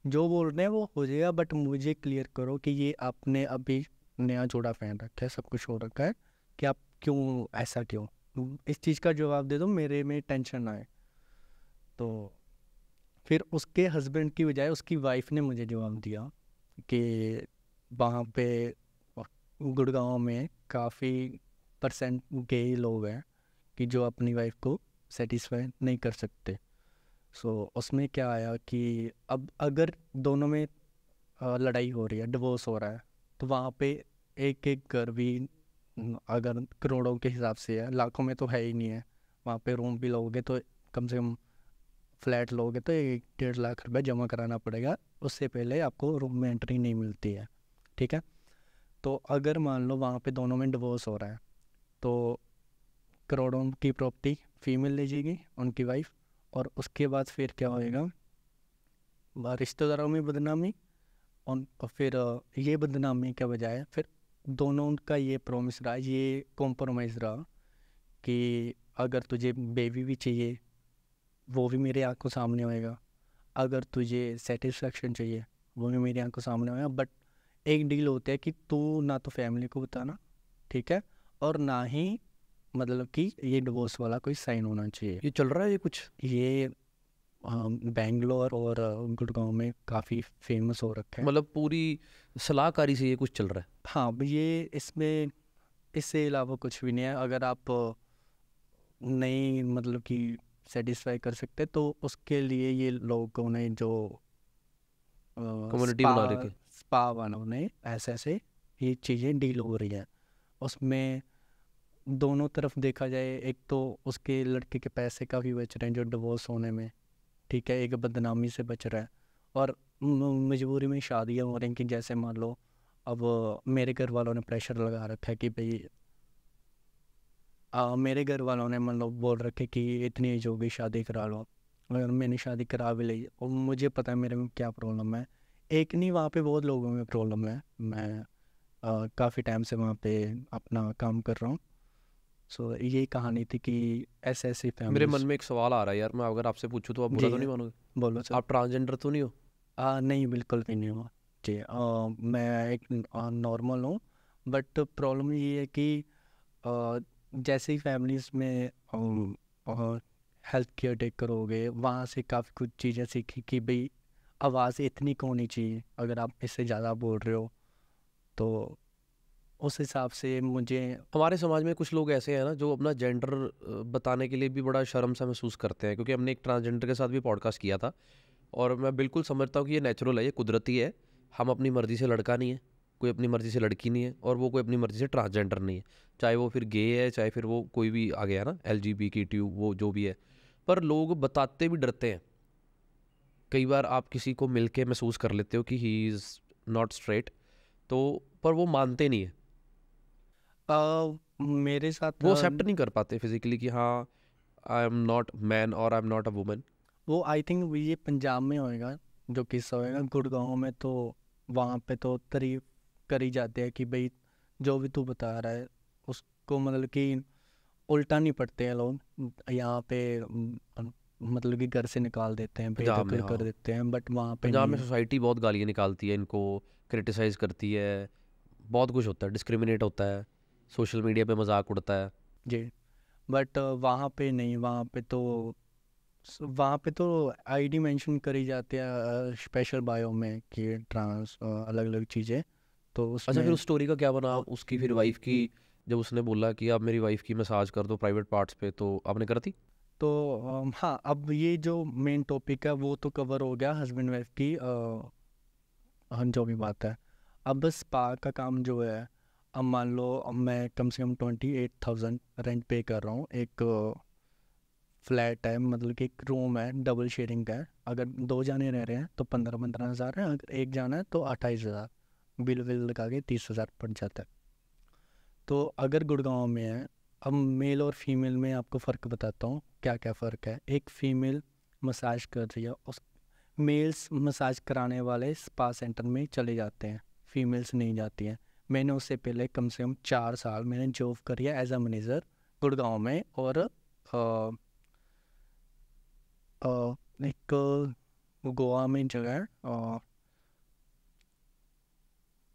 जो बोल रहे हैं वो हो जाएगा, बट मुझे क्लियर करो कि ये आपने अभी नया जोड़ा पहन रखा है, सब कुछ हो रखा है, कि आप क्यों ऐसा क्यों, इस चीज़ का जवाब दे दो, मेरे में टेंशन ना आए। तो फिर उसके हस्बैंड की बजाय उसकी वाइफ ने मुझे जवाब दिया कि वहाँ पे गुड़गांव में काफ़ी परसेंट गेय लोग हैं कि जो अपनी वाइफ को सेटिस्फाई नहीं कर सकते। सो उसमें क्या आया कि अब अगर दोनों में लड़ाई हो रही है, डिवोर्स हो रहा है, तो वहाँ पे एक एक घर भी अगर करोड़ों के हिसाब से है, लाखों में तो है ही नहीं है। वहाँ पे रूम भी लोगे तो कम से कम, फ्लैट लोगे तो 1-1.5 लाख रुपए जमा कराना पड़ेगा, उससे पहले आपको रूम में एंट्री नहीं मिलती है। ठीक है, तो अगर मान लो वहाँ पे दोनों में डिवोर्स हो रहा है, तो करोड़ों की प्रॉपर्टी फीमेल ले जाएगी, उनकी वाइफ, और उसके बाद फिर क्या होएगा, रिश्तेदारों में बदनामी, और फिर ये बदनामी के बजाय फिर दोनों का ये प्रॉमिस रहा, ये कॉम्प्रोमाइज़ रहा कि अगर तुझे बेबी भी चाहिए वो भी मेरे आंखों सामने होएगा, अगर तुझे सेटिस्फेक्शन चाहिए वो भी मेरी आंखों सामने होएगा, बट एक डील होता है कि तू ना तो फैमिली को बताना, ठीक है, और ना ही मतलब कि ये डिवोर्स वाला कोई साइन होना चाहिए। ये चल रहा है ये कुछ? ये बेंगलोर और गुड़गांव में काफ़ी फेमस हो रखा है। मतलब पूरी सलाहकारी से ये कुछ चल रहा है? हाँ, ये इसमें इससे अलावा कुछ भी नहीं है। अगर आप नहीं मतलब कि सेटिस्फाई कर सकते तो उसके लिए ये लोगों ने जो कम्युनिटी स्पा बना रखी? स्पा वालों ने ऐसे ऐसे ये चीज़ें डील हो रही हैं उसमें। दोनों तरफ देखा जाए, एक तो उसके लड़के के पैसे काफ़ी बच रहे हैं जो डिवोर्स होने में, ठीक है, एक बदनामी से बच रहा है, और मजबूरी में शादियाँ हो रही हैं कि जैसे मान लो अब मेरे घर वालों ने प्रेशर लगा रखा है कि भाई मेरे घर वालों ने मतलब बोल रखे कि इतनी एज हो गई शादी करा लो, अगर मैंने शादी करा भी ली और मुझे पता है मेरे में क्या प्रॉब्लम है, एक नहीं वहाँ पे बहुत लोगों में प्रॉब्लम है। मैं काफ़ी टाइम से वहाँ पे अपना काम कर रहा हूँ। सो यही कहानी थी कि ऐसे ऐसी मेरे मन फैमिलीज। में एक सवाल आ रहा है यार, मैं अगर आपसे पूछूं तो आप बुरा जी तो नहीं मानोगे? बोलो सर। आप ट्रांसजेंडर तो नहीं हो? नहीं बिल्कुल भी नहीं हुआ जी। मैं एक नॉर्मल हूँ, बट प्रॉब्लम ये है कि जैसे ही फैमिलीज़ में हेल्थ केयर टेकर हो गए, वहाँ से काफ़ी कुछ चीज़ें सीखी कि भाई आवाज़ इतनी क्यों होनी चाहिए, अगर आप इससे ज़्यादा बोल रहे हो तो उस हिसाब से मुझे। हमारे समाज में कुछ लोग ऐसे हैं ना जो अपना जेंडर बताने के लिए भी बड़ा शर्म सा महसूस करते हैं, क्योंकि हमने एक ट्रांसजेंडर के साथ भी पॉडकास्ट किया था, और मैं बिल्कुल समझता हूँ कि ये नेचुरल है, ये कुदरती है। हम अपनी मर्ज़ी से लड़का नहीं है, कोई अपनी मर्ज़ी से लड़की नहीं है, और वो कोई अपनी मर्ज़ी से ट्रांसजेंडर नहीं है, चाहे वो फिर गे है, चाहे फिर वो कोई भी आ गया ना LGBTQ, वो जो भी है। पर लोग बताते भी डरते हैं। कई बार आप किसी को मिल के महसूस कर लेते हो कि ही इज़ नॉट स्ट्रेट, तो पर वो मानते नहीं है, मेरे साथ वो एक्सेप्ट नहीं कर पाते फिजिकली कि हाँ, आई एम नॉट मैन और I am not a woman. वो आई थिंक ये पंजाब में होएगा जो किस्सा होएगा। गुड़गांव में तो वहाँ पे तो तारीफ करी जाती है कि भाई जो भी तू बता रहा है उसको मतलब कि उल्टा नहीं पढ़ते हैं लोग यहाँ पे, मतलब कि घर से निकाल देते हैं, पंजाब में, बेदखल कर हाँ, देते हैं, बट वहाँ पे पंजाब नहीं में है। सोसाइटी बहुत गालियाँ निकालती है इनको, क्रिटिसाइज़ करती है, बहुत कुछ होता है, डिस्क्रिमिनेट होता है, सोशल मीडिया पे मजाक उड़ता है। जी, बट वहाँ पे नहीं, वहाँ पे तो आईडी मेंशन करी जाती है स्पेशल बायो में कि ट्रांस अलग अलग चीज़ें, तो अच्छा, फिर उसमें। उस स्टोरी का क्या बना उसकी फिर वाइफ की? जब उसने बोला कि आप मेरी वाइफ की मसाज कर दो प्राइवेट पार्ट्स पे, तो आपने कर दी? तो हाँ, अब ये जो मेन टॉपिक है वो तो कवर हो गया हस्बैंड वाइफ की, हाँ जो भी बात है। अब बस स्पा का काम जो है, अब मान लो अब मैं कम से कम 28,000 रेंट पे कर रहा हूँ। एक फ्लैट है, मतलब कि एक रूम है, डबल शेयरिंग का है। अगर 2 जाने रह रहे हैं तो 15-15 हज़ार है, अगर एक जाना है तो 28,000, बिल विल लगा के 30,000 पड़ जाता है। तो अगर गुड़गांव में है, अब मेल और फीमेल में आपको फ़र्क बताता हूँ क्या क्या फ़र्क है। एक फ़ीमेल मसाज कर रही है, उस मेल्स मसाज कराने वाले स्पा सेंटर में चले जाते हैं, फीमेल्स नहीं जाती हैं। मैंने उससे पहले कम से कम 4 साल मैंने जॉब करी है एज अ मैनेजर गुड़गांव में, और एक गोवा में जगह है,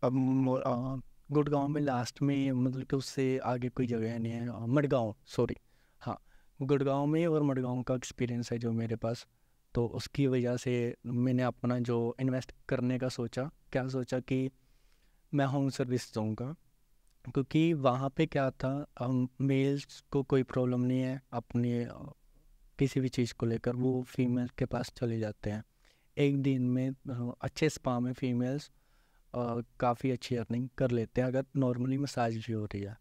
अब गुड़गांव में लास्ट में, मतलब कि उससे आगे कोई जगह नहीं है, मडगांव, सॉरी। हाँ, गुड़गांव में और मडगांव का एक्सपीरियंस है जो मेरे पास, तो उसकी वजह से मैंने अपना जो इन्वेस्ट करने का सोचा, क्या सोचा कि मैं होम सर्विस दूंगा, क्योंकि वहाँ पे क्या था, मेल्स को कोई प्रॉब्लम नहीं है अपने किसी भी चीज़ को लेकर वो फीमेल के पास चले जाते हैं। एक दिन में अच्छे स्पा में फीमेल्स काफ़ी अच्छी अर्निंग कर लेते हैं अगर नॉर्मली मसाज भी हो रही है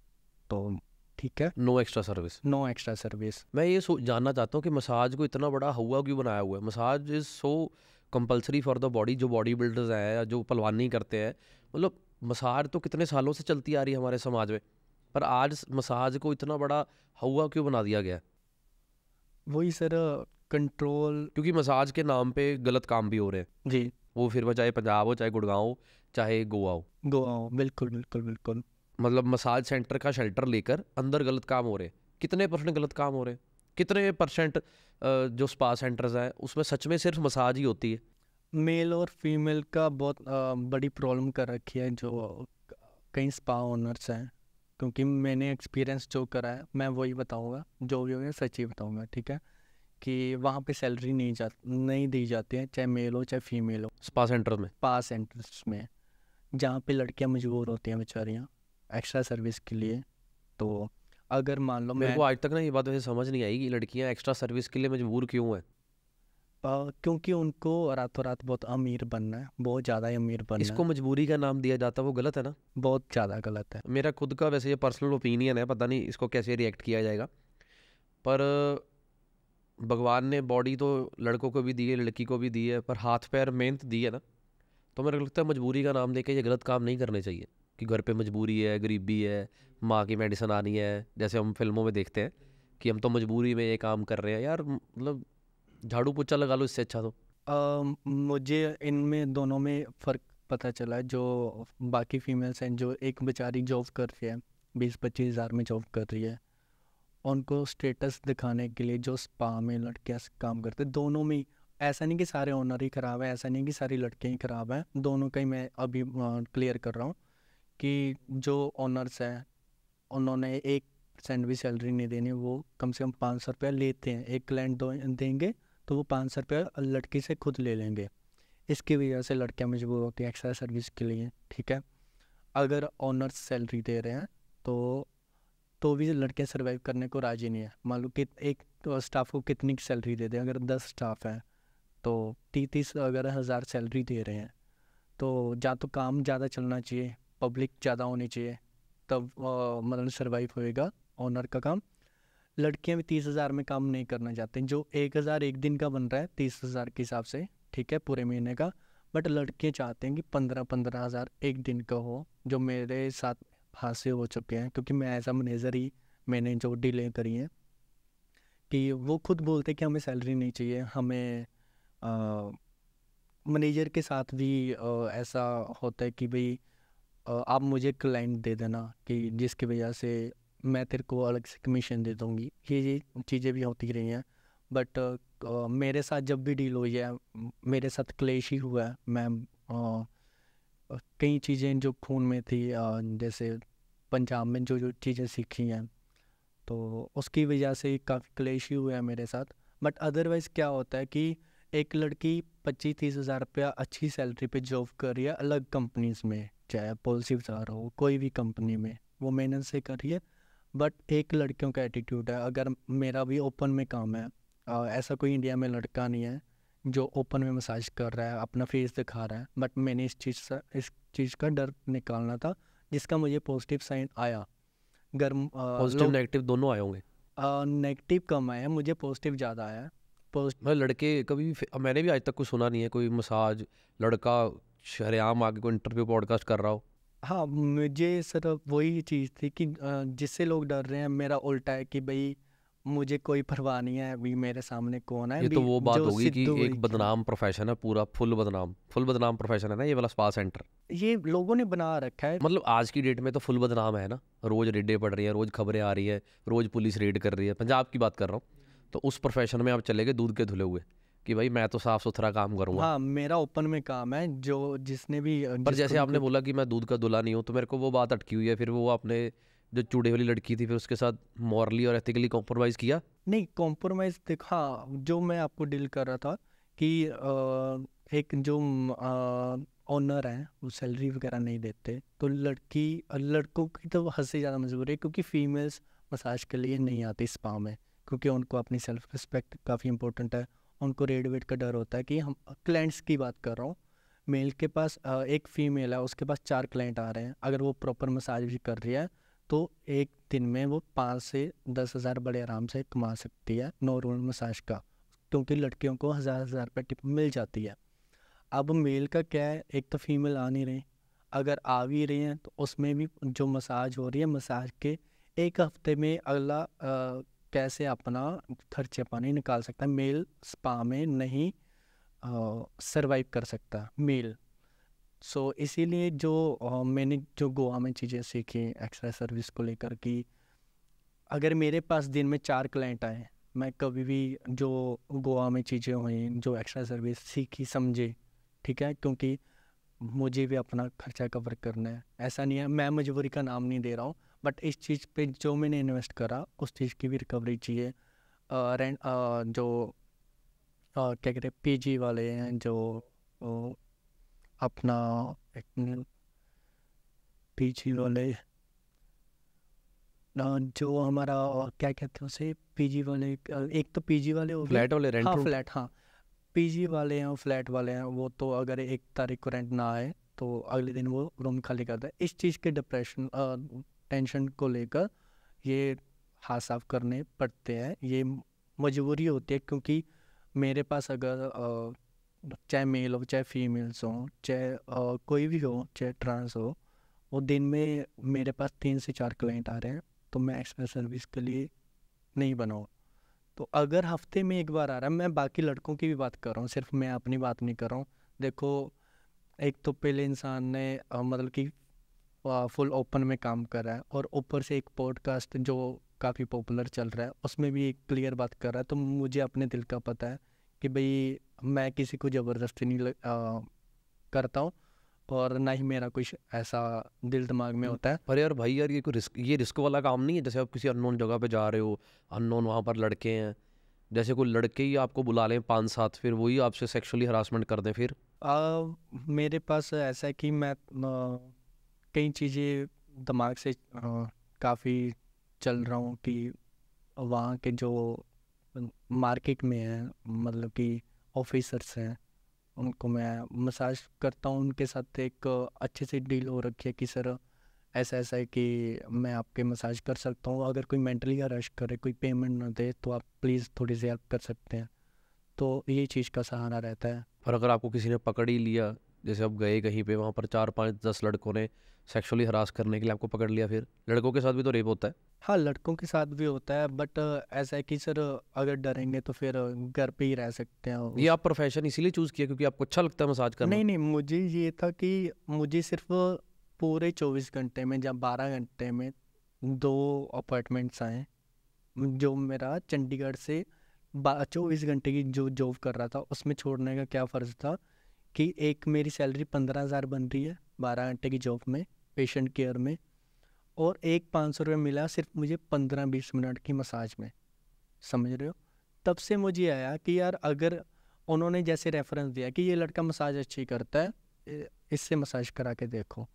तो, ठीक है, no extra service. No extra service. मैं ये जानना चाहता हूँ कि मसाज को इतना बड़ा हुआ क्यों बनाया हुआ है? Massage is so compulsory for the body. जो बॉडी बिल्डर्स हैं या जो पहलवानी करते हैं, मतलब मसाज तो कितने सालों से चलती आ रही है हमारे समाज में, पर आज मसाज को इतना बड़ा हुआ क्यों बना दिया गया है? वही सर, कंट्रोल। क्योंकि मसाज के नाम पे गलत काम भी हो रहे हैं। जी, वो फिर वो चाहे पंजाब हो, चाहे गुड़गांव हो, चाहे गोवा हो। गोवा, बिल्कुल बिल्कुल बिल्कुल। मतलब मसाज सेंटर का शेल्टर लेकर अंदर गलत काम हो रहे हैं। कितने परसेंट गलत काम हो रहे हैं? कितने परसेंट जो स्पा सेंटर्स हैं उसमें सच में सिर्फ मसाज ही होती है? मेल और फीमेल का बहुत बड़ी प्रॉब्लम कर रखी है जो कई स्पा ओनर्स हैं, क्योंकि मैंने एक्सपीरियंस जो करा है मैं वही बताऊंगा, जो भी होगा सच ही बताऊंगा, ठीक है, कि वहाँ पे सैलरी नहीं दी जाती है, चाहे मेल हो चाहे फीमेल हो। स्पा सेंटर में स्पा सेंटर्स में जहाँ पे लड़कियाँ मजबूर होती हैं बेचारियाँ एक्स्ट्रा सर्विस के लिए, तो अगर मान लो मेरे को आज तक ना ये बात वैसे समझ नहीं आई कि लड़कियां एक्स्ट्रा सर्विस के लिए मजबूर क्यों हैं। क्योंकि उनको रातों रात बहुत अमीर बनना है, बहुत ज़्यादा अमीर बनना इसको है। मजबूरी का नाम दिया जाता है, वो गलत है ना? बहुत ज़्यादा गलत है। मेरा खुद का वैसे ये पर्सनल ओपिनियन है, पता नहीं इसको कैसे रिएक्ट किया जाएगा, पर भगवान ने बॉडी तो लड़कों को भी दी है, लड़की को भी दी है, पर हाथ पैर मेहनत दी है ना, तो मेरे को लगता है मजबूरी का नाम देके ये गलत काम नहीं करने चाहिए कि घर पे मजबूरी है, गरीबी है, माँ की मेडिसिन आनी है, जैसे हम फिल्मों में देखते हैं कि हम तो मजबूरी में ये काम कर रहे हैं। यार मतलब झाड़ू पोछा लगा लो इससे अच्छा तो। मुझे इनमें दोनों में फ़र्क पता चला है। जो बाकी फीमेल्स हैं जो एक बेचारी जॉब कर रही है, 20-25 हज़ार में जॉब कर रही है, उनको स्टेटस दिखाने के लिए जो स्पा में लड़कियां काम करते हैं, दोनों में ऐसा नहीं कि सारे ओनर ही ख़राब है, ऐसा नहीं कि सारी लड़कियां ही ख़राब हैं, दोनों का ही मैं अभी क्लियर कर रहा हूँ कि जो ओनर्स हैं उन्होंने 1% भी सैलरी नहीं देनी, वो कम से कम 500 रुपया लेते हैं। एक क्लाइंट देंगे तो वो 500 रुपया लड़की से खुद ले लेंगे। इसकी वजह से लड़कियां मजबूर होती हैं एक्स्ट्रा सर्विस के लिए, ठीक है। अगर ओनर्स सैलरी दे रहे हैं तो भी लड़कियां सर्वाइव करने को राजी नहीं है। मान लो कि एक स्टाफ को कितनी सैलरी दे दें, अगर 10 स्टाफ हैं तो 30-30 अगर हज़ार सैलरी दे रहे हैं, तो या तो काम ज़्यादा चलना चाहिए, पब्लिक ज़्यादा होनी चाहिए, तब मतलब सर्वाइव होएगा ओनर का काम। लड़कियां भी 30 हज़ार में काम नहीं करना चाहते। जो 1,000 एक दिन का बन रहा है 30 हज़ार के हिसाब से, ठीक है, पूरे महीने का, बट लड़कियां चाहते हैं कि 15-15 हज़ार एक दिन का हो, जो मेरे साथ हादसे हो चुके हैं, क्योंकि मैं एज अ मैनेजर ही मैंने जो डीलें करी हैं, कि वो खुद बोलते कि हमें सैलरी नहीं चाहिए, हमें मैनेजर के साथ भी ऐसा होता है कि भाई आप मुझे क्लाइंट दे देना कि जिसकी वजह से मैं तेरे को अलग से कमीशन दे दूँगी। ये चीज़ें भी होती रही हैं, बट मेरे साथ जब भी डील हुई है मेरे साथ क्लेश ही हुआ है। मैं कई चीज़ें जो खून में थी, जैसे पंजाब में जो जो चीज़ें सीखी हैं, तो उसकी वजह से काफ़ी क्लेश ही हुआ है मेरे साथ। बट अदरवाइज़ क्या होता है कि एक लड़की 25-30 हज़ार रुपया अच्छी सैलरी पे जॉब कर रही है अलग कंपनीज में, चाहे पॉलिसी बाजार हो, कोई भी कंपनी में वो मेहनत से कर रही है। बट एक लड़कियों का एटीट्यूड है, अगर मेरा भी ओपन में काम है, ऐसा कोई इंडिया में लड़का नहीं है जो ओपन में मसाज कर रहा है, अपना फेस दिखा रहा है, बट मैंने इस चीज़ का डर निकालना था, जिसका मुझे पॉजिटिव साइन आया। गर्म पॉजिटिव नेगेटिव दोनों आए होंगे? नेगेटिव कम आया, मुझे पॉजिटिव ज़्यादा आया। मतलब लड़के कभी भी मैंने भी आज तक कुछ सुना नहीं है कोई मसाज लड़का शरेआम आके कोई इंटरव्यू पॉडकास्ट कर रहा हो। हाँ, मुझे सर वही चीज़ थी कि जिससे लोग डर रहे हैं, मेरा उल्टा है कि भाई मुझे कोई परवाह नहीं है अभी मेरे सामने कौन है। ये तो वो बात जो होगी कि सिद्धू एक बदनाम प्रोफेशन है, पूरा फुल बदनाम प्रोफेशन है ना ये वाला स्पा सेंटर। ये लोगों ने बना रखा है। मतलब आज की डेट में तो फुल बदनाम है ना, रोज रेडें पड़ रही हैं, रोज खबरें आ रही है, रोज पुलिस रेड कर रही है। पंजाब की बात कर रहा हूँ, तो उस प्रोफेशन में आप चले गए दूध के धुले हुए कि भाई मैं तो साफ सुथरा काम करूँगा। हाँ, मेरा ओपन में काम है, जो जिसने भी पर जैसे आपने बोला कि मैं दूध का दुला नहीं हूँ, तो मेरे को वो बात अटकी हुई है। फिर वो आपने जो चूड़े वाली लड़की थी फिर उसके साथ मॉरली और एथिकली कॉम्प्रोमाइज़ किया? नहीं, कॉम्प्रोमाइज़ देख, हाँ, जो मैं आपको डील कर रहा था कि एक जो ओनर है वो सैलरी वगैरह नहीं देते, तो लड़कों की तो हद से ज़्यादा मजबूरी है, क्योंकि फीमेल्स मसाज के लिए नहीं आती स्पा में, क्योंकि उनको अपनी सेल्फ रिस्पेक्ट काफ़ी इंपॉर्टेंट है। उनको रेट वेट का डर होता है कि हम क्लाइंट्स की बात कर रहा हूँ, मेल के पास एक फ़ीमेल है, उसके पास 4 क्लाइंट आ रहे हैं, अगर वो प्रॉपर मसाज भी कर रही है तो एक दिन में वो 5 से 10 हज़ार बड़े आराम से कमा सकती है नॉर्मल मसाज का, क्योंकि लड़कियों को हज़ार हज़ार रुपये टिप मिल जाती है। अब मेल का क्या है, एक तो फीमेल आ नहीं रही, अगर आ भी रही हैं तो उसमें भी जो मसाज हो रही है, मसाज के एक हफ्ते में अगला कैसे अपना खर्चे पानी निकाल सकता है, मेल स्पा में नहीं सरवाइव कर सकता मेल। सो इसीलिए जो मैंने जो गोवा में चीज़ें सीखी एक्स्ट्रा सर्विस को लेकर कि अगर मेरे पास दिन में 4 क्लाइंट आए, मैं कभी भी जो गोवा में चीज़ें हुई जो एक्स्ट्रा सर्विस सीखी समझे, ठीक है, क्योंकि मुझे भी अपना खर्चा कवर करना है। ऐसा नहीं है, मैं मजबूरी का नाम नहीं दे रहा हूँ, बट इस चीज़ पे जो मैंने इन्वेस्ट करा उस चीज़ की भी रिकवरी चाहिए। रेंट जो क्या कहते हैं पीजी वाले हैं जो अ, अपना पीजी वाले जो हमारा क्या कहते हैं उसे पीजी वाले, एक तो पीजी वाले हो गए, फ्लैट वाले रेंट हाँ रूम। फ्लैट, हाँ पीजी वाले हैं फ्लैट वाले हैं, वो तो अगर 1 तारीख को रेंट ना आए तो अगले दिन वो रूम खाली करता है। इस चीज़ के डिप्रेशन टेंशन को लेकर ये हाथ साफ करने पड़ते हैं, ये मजबूरी होती है, क्योंकि मेरे पास अगर चाहे मेल हो चाहे फीमेल्स हो चाहे कोई भी हो चाहे ट्रांस हो, वो दिन में मेरे पास 3 से 4 क्लाइंट आ रहे हैं तो मैं एक्स्ट्रा सर्विस के लिए नहीं बनाऊँ। तो अगर हफ्ते में एक बार आ रहा है, मैं बाकी लड़कों की भी बात कर रहा हूँ, सिर्फ मैं अपनी बात नहीं कर रहा हूँ। देखो एक तो पहले इंसान ने मतलब कि फुल ओपन में काम कर रहा है, और ऊपर से एक पॉडकास्ट जो काफ़ी पॉपुलर चल रहा है उसमें भी एक क्लियर बात कर रहा है, तो मुझे अपने दिल का पता है कि भाई मैं किसी को ज़बरदस्ती नहीं करता हूँ, और ना ही मेरा कुछ ऐसा दिल दिमाग में होता है। पर यार भाई यार ये रिस्क वाला काम नहीं है? जैसे आप किसी अननोन जगह पे जा रहे हो, अननोन वहाँ पर लड़के हैं, जैसे कोई लड़के ही आपको बुला लें 5-7, फिर वही आपसे सेक्सुअली हरासमेंट कर दें फिर? मेरे पास ऐसा है कि मैं कई चीज़ें दिमाग से काफ़ी चल रहा हूँ कि वहाँ के जो मार्केट में है, मतलब कि ऑफिसर्स हैं, उनको मैं मसाज करता हूँ, उनके साथ एक अच्छे से डील हो रखी है कि सर ऐसा ऐसा है कि मैं आपके मसाज कर सकता हूँ, अगर कोई मेंटली या रश करे कोई पेमेंट ना दे तो आप प्लीज़ थोड़ी सी हेल्प कर सकते हैं, तो ये चीज़ का सहारा रहता है। और अगर आपको किसी ने पकड़ ही लिया, जैसे आप गए कहीं पे, वहाँ पर 4-5-10 लड़कों ने सेक्सुअली हरास करने के लिए आपको पकड़ लिया, फिर लड़कों के साथ भी तो रेप होता है। हाँ लड़कों के साथ भी होता है, बट ऐसा है कि सर अगर डरेंगे तो फिर घर पे ही रह सकते हैं ये आप प्रोफेशन इसीलिए चूज़ किया क्योंकि आपको अच्छा लगता है मसाज करना? नहीं नहीं, मुझे ये था कि मुझे सिर्फ पूरे 24 घंटे में या 12 घंटे में 2 अपॉइंटमेंट्स आए, जो मेरा चंडीगढ़ से 24 घंटे की जो जॉब कर रहा था उसमें छोड़ने का क्या फ़र्ज़ था कि एक मेरी सैलरी 15,000 बन रही है 12 घंटे की जॉब में पेशेंट केयर में, और एक 500 रुपये मिला सिर्फ मुझे 15-20 मिनट की मसाज में, समझ रहे हो। तब से मुझे आया कि यार अगर उन्होंने जैसे रेफरेंस दिया कि ये लड़का मसाज अच्छी करता है, इससे मसाज करा के देखो,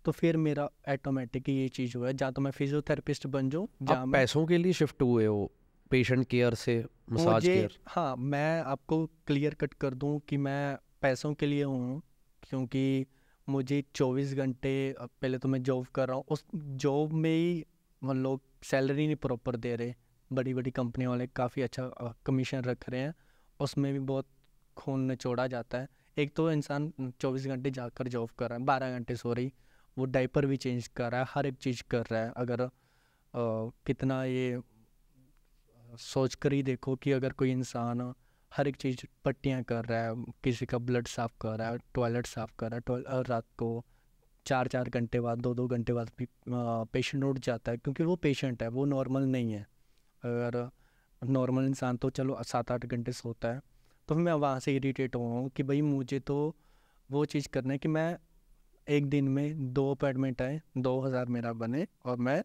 तो फिर मेरा ऑटोमेटिक ये चीज़ हुआ है, जहाँ तो मैं फिजियोथेरेपिस्ट बन जाऊँ, जहाँ आप मैं पैसों के लिए शिफ्ट हुए हो पेशेंट केयर से मसाज मुझे केयर? हाँ मैं आपको क्लियर कट कर दूँ कि मैं पैसों के लिए हूँ, क्योंकि मुझे 24 घंटे पहले तो मैं जॉब कर रहा हूँ, उस जॉब में ही वो लोग सैलरी नहीं प्रॉपर दे रहे, बड़ी बड़ी कंपनी वाले काफ़ी अच्छा कमीशन रख रहे हैं, उसमें भी बहुत खून निचोड़ा जाता है। एक तो इंसान 24 घंटे जाकर जॉब कर रहा है, 12 घंटे सॉरी, वो डायपर भी चेंज कर रहा है, हर एक चीज़ कर रहा है, अगर कितना ये सोच कर ही देखो कि अगर कोई इंसान हर एक चीज़ पट्टियाँ कर रहा है, किसी का ब्लड साफ़ कर रहा है, टॉयलेट साफ़ कर रहा है, रात को 4-4 घंटे बाद 2-2 घंटे बाद भी पेशेंट उठ जाता है, क्योंकि वो पेशेंट है, वो नॉर्मल नहीं है। अगर नॉर्मल इंसान तो चलो 7-8 घंटे सोता है, तो मैं वहाँ से इरीटेट हुआ हूँ कि भाई मुझे तो वो चीज़ करना है कि मैं एक दिन में 2 अपॉइंटमेंट आए, 2,000 मेरा बने और मैं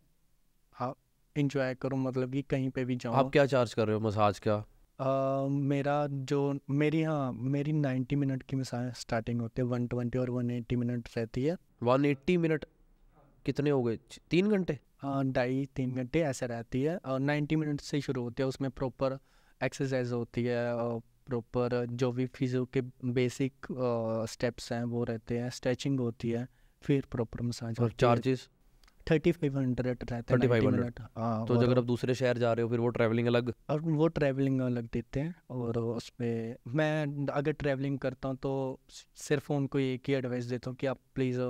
हाँ इंजॉय करूँ, मतलब कि कहीं पे भी जाऊँ। आप क्या चार्ज कर रहे हो मसाज का? मेरा जो मेरी 90 मिनट की मसाज स्टार्टिंग होती है, 120 और 180 मिनट रहती है। 180 मिनट कितने हो गए? 3 घंटे? 2.5-3 घंटे ऐसे रहती है, और 90 मिनट से शुरू होती है। उसमें प्रॉपर एक्सरसाइज होती है, और प्रॉपर जो भी फिजियो के बेसिक स्टेप्स हैं वो रहते हैं, स्ट्रेचिंग होती है, फिर प्रॉपर मसाज और होती है। चार्जेस? 3500 रहता है 90 3500। मिनट। हाँ, तो और अगर आप दूसरे शहर जा रहे हो फिर वो ट्रैवलिंग अलग? वो ट्रैवलिंग अलग देते हैं। और उसमें मैं अगर ट्रैवलिंग करता हूँ तो सिर्फ उनको एक ही एडवाइस देता हूँ कि आप प्लीज़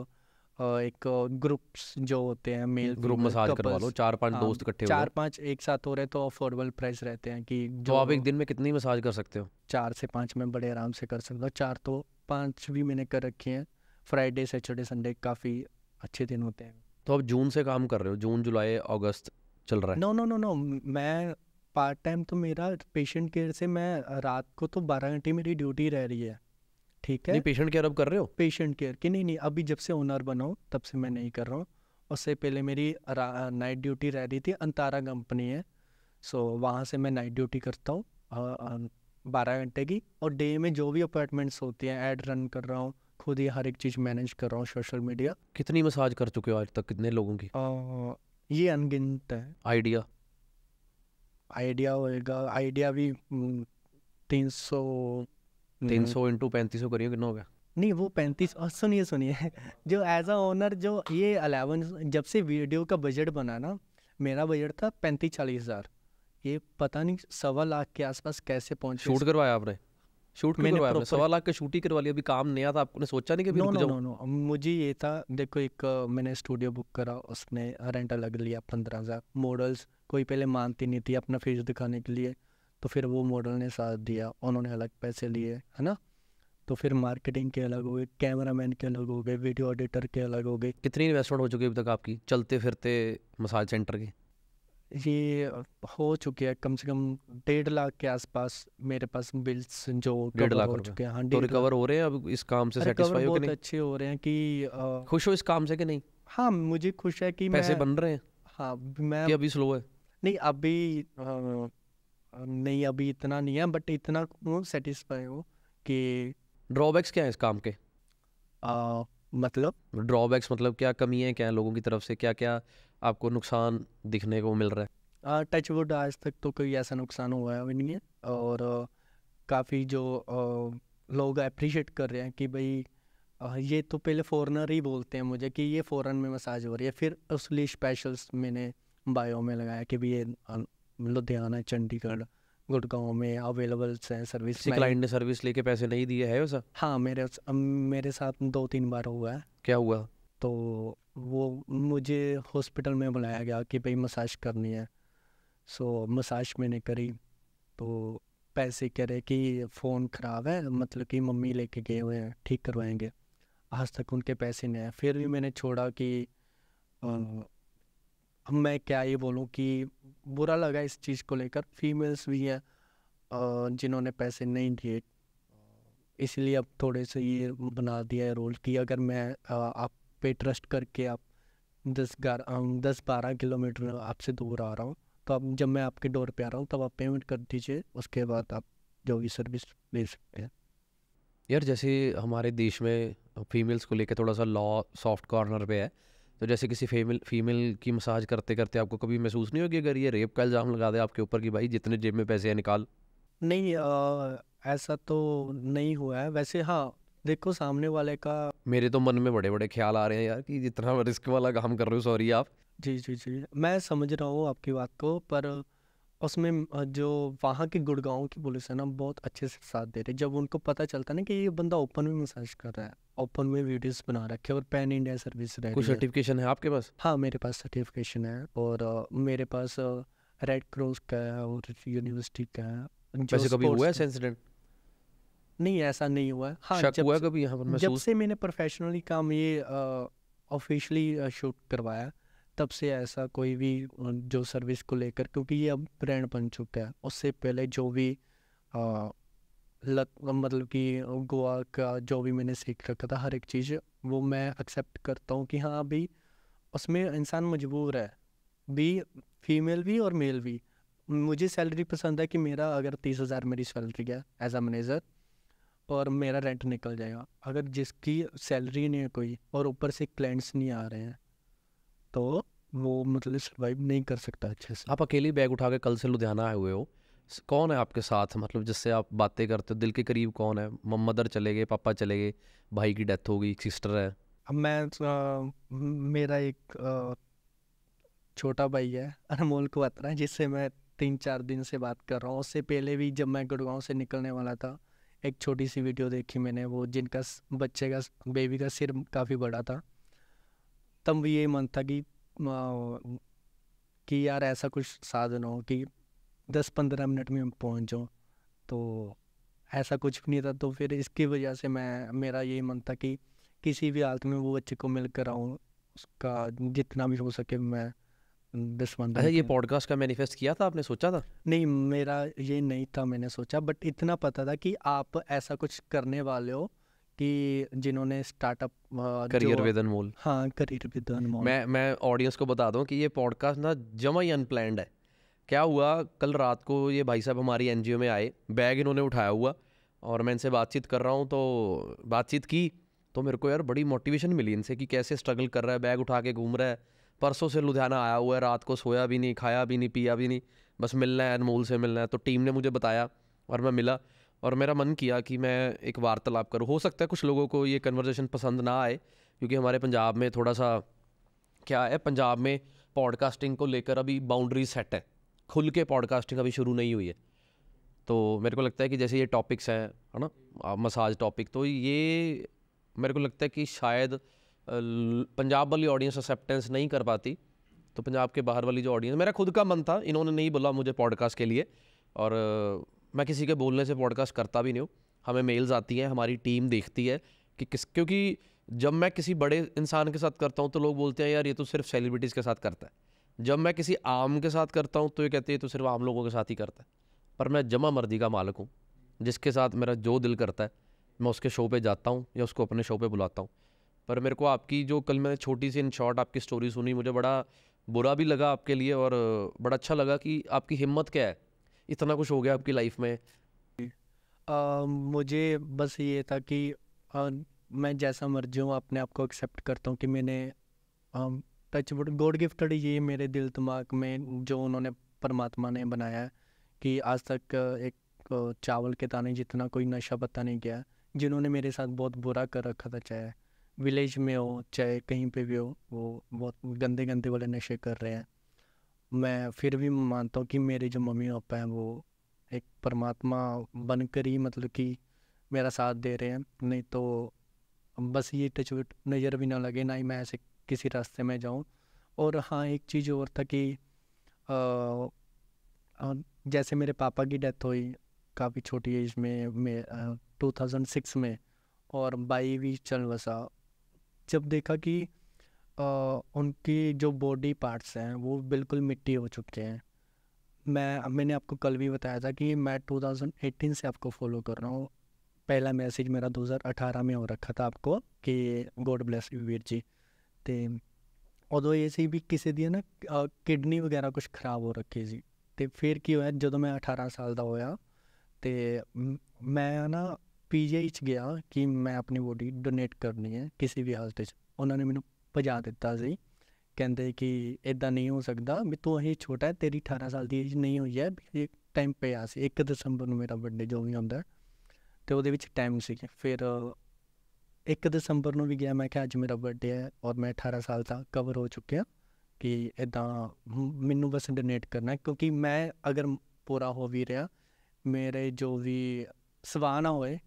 एक ग्रुप्स जो होते हैं, मेल ग्रुप फीमेल मसाज करवा लो, कपल्स, 4-5 हाँ दोस्त इकट्ठे हो जाओ। 4-5 एक साथ हो रहे तो अफोर्डेबल प्राइस रहते हैं कि तो जो आप एक दिन में कितनी मसाज कर सकते हो? 4 से 5 में बड़े आराम से कर सकता हूँ। 4 तो 5 भी मैंने कर रखी हैं। फ्राइडे सैटरडे संडे काफ़ी अच्छे दिन होते हैं। तो आप जून से काम कर रहे हो, जून जुलाई अगस्त चल रहा है? नो नो नो नो, मैं पार्ट टाइम तो मेरा पेशेंट केयर से, मैं रात को तो 12 घंटे मेरी ड्यूटी रह रही है, ठीक नहीं, है। पेशेंट केयर अब कर रहे हो? पेशेंट केयर की नहीं, अभी जब से ओनर बना हूँ तब से मैं नहीं कर रहा हूँ। उससे पहले मेरी नाइट ड्यूटी रह रही थी, अंतारा कंपनी है, सो वहाँ से मैं नाइट ड्यूटी करता हूँ 12 घंटे की। और डे में जो भी अपॉइंटमेंट्स होती हैं, ऐड रन कर रहा हूँ, खुद ही हर एक चीज़ मैनेज कर रहा हूँ, सोशल मीडिया। कितनी मसाज कर चुके हो आज तक, कितने लोगों की? ये अनगिनत है। आइडिया? आइडिया होएगा, आइडिया भी 300। 300 इंटू 3500 करिए, कितना हो गया? नहीं, वो 35। और सुनिए सुनिए जो एज अ ओनर, जो ये 11 जब से वीडियो का बजट बना ना, मेरा बजट था 35-40 हज़ार। ये पता नहीं 1.25 लाख के आसपास कैसे पहुंचे। शूट करवाया आपने? शूट क्यों मैंने करवाया आपने? प्रॉपर 1.25 लाख का शूट ही करवा लिया, अभी काम नया था, आपने सोचा नहीं कि अभी नो रुक नो जाओ? नो नो, मुझे ये था, देखो एक मैंने स्टूडियो बुक करा, उसने रेंट अलग लिया 15 हज़ार। मॉडल्स कोई पहले मानती नहीं थी अपना फेस दिखाने के लिए, तो फिर वो मॉडल ने साथ दिया, उन्होंने अलग पैसे लिए, है ना। तो फिर मार्केटिंग के अलग हो गए, कैमरामैन के अलग हो गए, वीडियो एडिटर के अलग हो गए। कितनी इन्वेस्टमेंट हो चुकी है अभी तक आपकी चलते फिरते मसाज सेंटर की? ये हो चुके हैं कम से कम 1.5 लाख के आसपास मेरे पास बिल्स जो 1.5 कवर लाख हो रुपए? चुके हैं। हाँ, तो 1.5 लाख। रिकवर हो रहे हैं अब इस काम से? रिकवर सेटिस्फाई हो कि बहुत नहीं? अच्छे हो रहे हैं कि खुश हो इस काम से कि नहीं? हाँ, मुझे खुश है कि पैसे मैं, बन रहे हैं हाँ मैं, कि अभी स्लो है? नहीं अभी नहीं, अभी इतना नहीं है, बट इतना सेटिस्फाई हो कि ड्रॉबैक्स क्या है इस काम के? मतलब ड्रॉबैक्स मतलब क्या कमियां क्या है लोगों की तरफ से, क्या क्या आपको नुकसान दिखने को मिल रहा है? टच वुड आज तक तो कोई ऐसा नुकसान हुआ है भी नहीं है। और काफ़ी जो लोग अप्रिशिएट कर रहे हैं कि भाई ये तो पहले फॉरेनर ही बोलते हैं मुझे कि ये फ़ॉरेन में मसाज हो रही है, फिर उस लिए स्पेशल्स मैंने बायो में लगाया कि भाई ये लुधियाना, चंडीगढ़, गुड़गांव में अवेलेबल हैं सर्विस। किसी क्लाइंट ने सर्विस लेके पैसे नहीं दिए है वैसा? हाँ, मेरे साथ 2-3 बार हुआ है। क्या हुआ? तो वो मुझे हॉस्पिटल में बुलाया गया कि भाई मसाज करनी है, सो मसाज मैंने करी, तो पैसे कह रहे कि फ़ोन ख़राब है, मतलब कि मम्मी लेके गए हुए हैं, ठीक करवाएंगे। आज तक उनके पैसे नहीं आए, फिर भी मैंने छोड़ा कि अब मैं क्या ये बोलूँ कि बुरा लगा इस चीज़ को लेकर। फीमेल्स भी हैं जिन्होंने पैसे नहीं दिए, इसलिए अब थोड़े से ये बना दिया है रूल कि अगर मैं आप पे ट्रस्ट करके आप 10-12 किलोमीटर आपसे दूर आ रहा हूँ, तो अब जब मैं आपके डोर पे आ रहा हूँ तब आप पेमेंट कर दीजिए, उसके बाद आप जो भी सर्विस ले सकते हैं। यार जैसे हमारे देश में फीमेल्स को लेकर थोड़ा सा लॉ सॉफ्ट कॉर्नर पे है, तो जैसे किसी फीमेल की मसाज करते करते आपको कभी महसूस नहीं हो कि अगर ये रेप का इल्ज़ाम लगा दे आपके ऊपर कि भाई जितने जेब में पैसे हैं निकाल? नहीं, ऐसा तो नहीं हुआ है वैसे। हाँ, देखो सामने वाले का। मेरे तो मन में बड़े बड़े ख्याल आ रहे हैं यार कि जितना रिस्क वाला काम कर रहे हो, सॉरी आप। जी जी जी, मैं समझ रहा हूँ आपकी बात को, पर उसमें जो वहाँ की गुड़गांव की पुलिस है ना, बहुत अच्छे से साथ दे रही है। जब उनको पता चलता है ना कि ये बंदा ओपन में मसाज कर रहा है, ओपन में वीडियोस बना रखे और पैन इंडिया सर्विस रह कोई रही है। सर्टिफिकेशन है आपके पास? हाँ, मेरे पास सर्टिफिकेशन है, और मेरे पास रेड क्रॉस का है और यूनिवर्सिटी का है। जो वैसे कभी हुआ है स्पोर्ट्स इंसिडेंट? नहीं, ऐसा नहीं हुआ है। हाँ, शक जब हुआ है कभी यहाँ पर जब महसूस? से मैंने प्रोफेशनली काम ये ऑफिशियली शूट करवाया, तब से ऐसा कोई भी जो सर्विस को लेकर, क्योंकि ये अब ब्रांड बन चुका है। उससे पहले जो भी अ, मतलब कि गोवा का जो भी मैंने सीख रखा था हर एक चीज़, वो मैं एक्सेप्ट करता हूँ कि हाँ अभी उसमें इंसान मजबूर है भी, फीमेल भी और मेल भी। मुझे सैलरी पसंद है कि मेरा अगर 30,000 मेरी सैलरी है एज अ मैनेजर, और मेरा रेंट निकल जाएगा। अगर जिसकी सैलरी नहीं है कोई और ऊपर से क्लाइंट्स नहीं आ रहे हैं, तो वो मतलब सर्वाइव नहीं कर सकता अच्छे से। आप अकेले बैग उठा के कल से लुधियाना आए हुए हो, कौन है आपके साथ, मतलब जिससे आप बातें करते हो, दिल के करीब कौन है? मदर चले गए, पापा चले गए, भाई की डेथ हो गई, सिस्टर है। अब मेरा एक छोटा भाई है अनमोल कुआत्रा, जिससे मैं 3-4 दिन से बात कर रहा हूँ। उससे पहले भी जब मैं गुड़गांव से निकलने वाला था, एक छोटी सी वीडियो देखी मैंने, वो जिनका बच्चे का बेबी का सिर काफ़ी बड़ा था। तब भी ये मन था कि यार ऐसा कुछ साधन हो कि 10-15 मिनट में हम पहुँच जाऊँ। तो ऐसा कुछ भी नहीं था, तो फिर इसकी वजह से मेरा यही मन था कि किसी भी हालत में वो बच्चे को मिल कर आऊँ, उसका जितना भी हो सके मैं 10-15 अच्छा, मिनट ये में। पॉडकास्ट का मैनिफेस्ट किया था आपने, सोचा था? नहीं, मेरा ये नहीं था मैंने सोचा, बट इतना पता था कि आप ऐसा कुछ करने वाले हो कि जिन्होंने स्टार्टअप करियर जो, विद अनमोल। हाँ, करियर विद अनमोल। मैं ऑडियंस को बता दूं कि ये पॉडकास्ट ना जमा ही अनप्लैंड है। क्या हुआ, कल रात को ये भाई साहब हमारी एनजीओ में आए, बैग इन्होंने उठाया हुआ, और मैं इनसे बातचीत कर रहा हूँ, तो बातचीत की तो मेरे को यार बड़ी मोटिवेशन मिली इनसे कि कैसे स्ट्रगल कर रहा है, बैग उठा के घूम रहा है, परसों से लुधियाना आया हुआ है, रात को सोया भी नहीं, खाया भी नहीं, पिया भी नहीं, बस मिलना है, अनमोल से मिलना है। तो टीम ने मुझे बताया और मैं मिला, और मेरा मन किया कि मैं एक वार्तालाप करूँ। हो सकता है कुछ लोगों को ये कन्वर्जेशन पसंद ना आए, क्योंकि हमारे पंजाब में थोड़ा सा क्या है, पंजाब में पॉडकास्टिंग को लेकर अभी बाउंड्री सेट है, खुल के पॉडकास्टिंग अभी शुरू नहीं हुई है। तो मेरे को लगता है कि जैसे ये टॉपिक्स हैं, है ना, मसाज टॉपिक, तो ये मेरे को लगता है कि शायद पंजाब वाली ऑडियंस एक्सेप्टेंस नहीं कर पाती। तो पंजाब के बाहर वाली जो ऑडियंस, मेरा खुद का मन था, इन्होंने नहीं बोला मुझे पॉडकास्ट के लिए, और मैं किसी के बोलने से पॉडकास्ट करता भी नहीं हूँ। हमें मेल्स आती हैं, हमारी टीम देखती है कि क्योंकि जब मैं किसी बड़े इंसान के साथ करता हूँ तो लोग बोलते हैं यार ये तो सिर्फ सेलिब्रिटीज़ के साथ करता है। जब मैं किसी आम के साथ करता हूँ तो ये कहते हैं तो सिर्फ आम लोगों के साथ ही करता है। पर मैं जमा मर्जी का मालिक हूँ, जिसके साथ मेरा जो दिल करता है मैं उसके शो पे जाता हूँ या उसको अपने शो पे बुलाता हूँ। पर मेरे को आपकी जो कल मैंने छोटी सी इन शॉर्ट आपकी स्टोरी सुनी, मुझे बड़ा बुरा भी लगा आपके लिए, और बड़ा अच्छा लगा कि आपकी हिम्मत क्या है, इतना कुछ हो गया आपकी लाइफ में। मुझे बस ये था कि मैं जैसा मर्जी हूँ अपने आप को एक्सेप्ट करता हूँ कि मैंने टच वुड गॉड गिफ्टेड ये मेरे दिल दिमाग में जो उन्होंने परमात्मा ने बनाया है कि आज तक एक चावल के दाने जितना कोई नशा पता नहीं किया, जिन्होंने मेरे साथ बहुत बुरा कर रखा था, चाहे विलेज में हो चाहे कहीं पे भी हो, वो बहुत गंदे गंदे वाले नशे कर रहे हैं। मैं फिर भी मानता हूँ कि मेरे जो मम्मी पापा हैं वो एक परमात्मा बनकर ही मतलब कि मेरा साथ दे रहे हैं। नहीं तो बस ये टचवुड नज़र भी ना लगे, ना ही मैं ऐसे किसी रास्ते में जाऊँ। और हाँ, एक चीज़ और था कि अ, जैसे मेरे पापा की डेथ हुई काफ़ी छोटी एज में, 2006 में, और 22 चल बसा। जब देखा कि उनकी जो बॉडी पार्ट्स हैं वो बिल्कुल मिट्टी हो चुके हैं। मैंने आपको कल भी बताया था कि मैं 2018 से आपको फॉलो कर रहा हूँ। पहला मैसेज मेरा 2018 में हो रखा था आपको कि God bless you Veer ji. ते उदों ये सी भी किसी दी ना किडनी वगैरह कुछ खराब हो रखी सी। ਤੇ ਫਿਰ ਕੀ ਹੋਇਆ ਜਦੋਂ ਮੈਂ 18 ਸਾਲ ਦਾ ਹੋਇਆ ਤੇ ਮੈਂ ਨਾ ਪੀਜੀਆਈ 'ਚ ਗਿਆ ਕਿ ਮੈਂ ਆਪਣੀ ਬੋਡੀ ਡੋਨੇਟ ਕਰਨੀ ਹੈ ਕਿਸੇ ਵੀ ਹਾਲਤ 'ਚ। ਉਹਨਾਂ ਨੇ ਮੈਨੂੰ ਭਜਾ ਦਿੱਤਾ ਸੀ, ਕਹਿੰਦੇ ਕਿ ਇੱਦਾਂ ਨਹੀਂ ਹੋ ਸਕਦਾ ਵੀ ਤੂੰ ਇਹ ਛੋਟਾ ਹੈ, ਤੇਰੀ 18 ਸਾਲ ਦੀ ਏਜ ਨਹੀਂ ਹੋਈ ਹੈ। ਇਹ ਟਾਈਮ ਪਿਆ ਸੀ 1 ਦਸੰਬਰ ਨੂੰ ਮੇਰਾ ਬਰਥਡੇ ਜੋ ਵੀ ਹੁੰਦਾ, ਅਤੇ ਉਹਦੇ ਵਿੱਚ ਟਾਈਮ ਸੀ। ਫਿਰ 1 ਦਸੰਬਰ ਨੂੰ ਵੀ ਗਿਆ, ਮੈਂ ਕਿਹਾ ਅੱਜ ਮੇਰਾ ਬਰਥਡੇ ਹੈ ਔਰ ਮੈਂ 18 ਸਾਲ ਦਾ ਕਵਰ ਹੋ ਚੁੱਕਿਆ ਕਿ ਇੱਦਾਂ ਮੈਨੂੰ ਬਸ ਡੋਨੇਟ ਕਰਨਾ, ਕਿਉਂਕਿ ਮੈਂ ਅਗਰ ਪੂਰਾ ਹੋ ਵੀ ਰਿਹਾ मेरे जो भी सवाह ना होए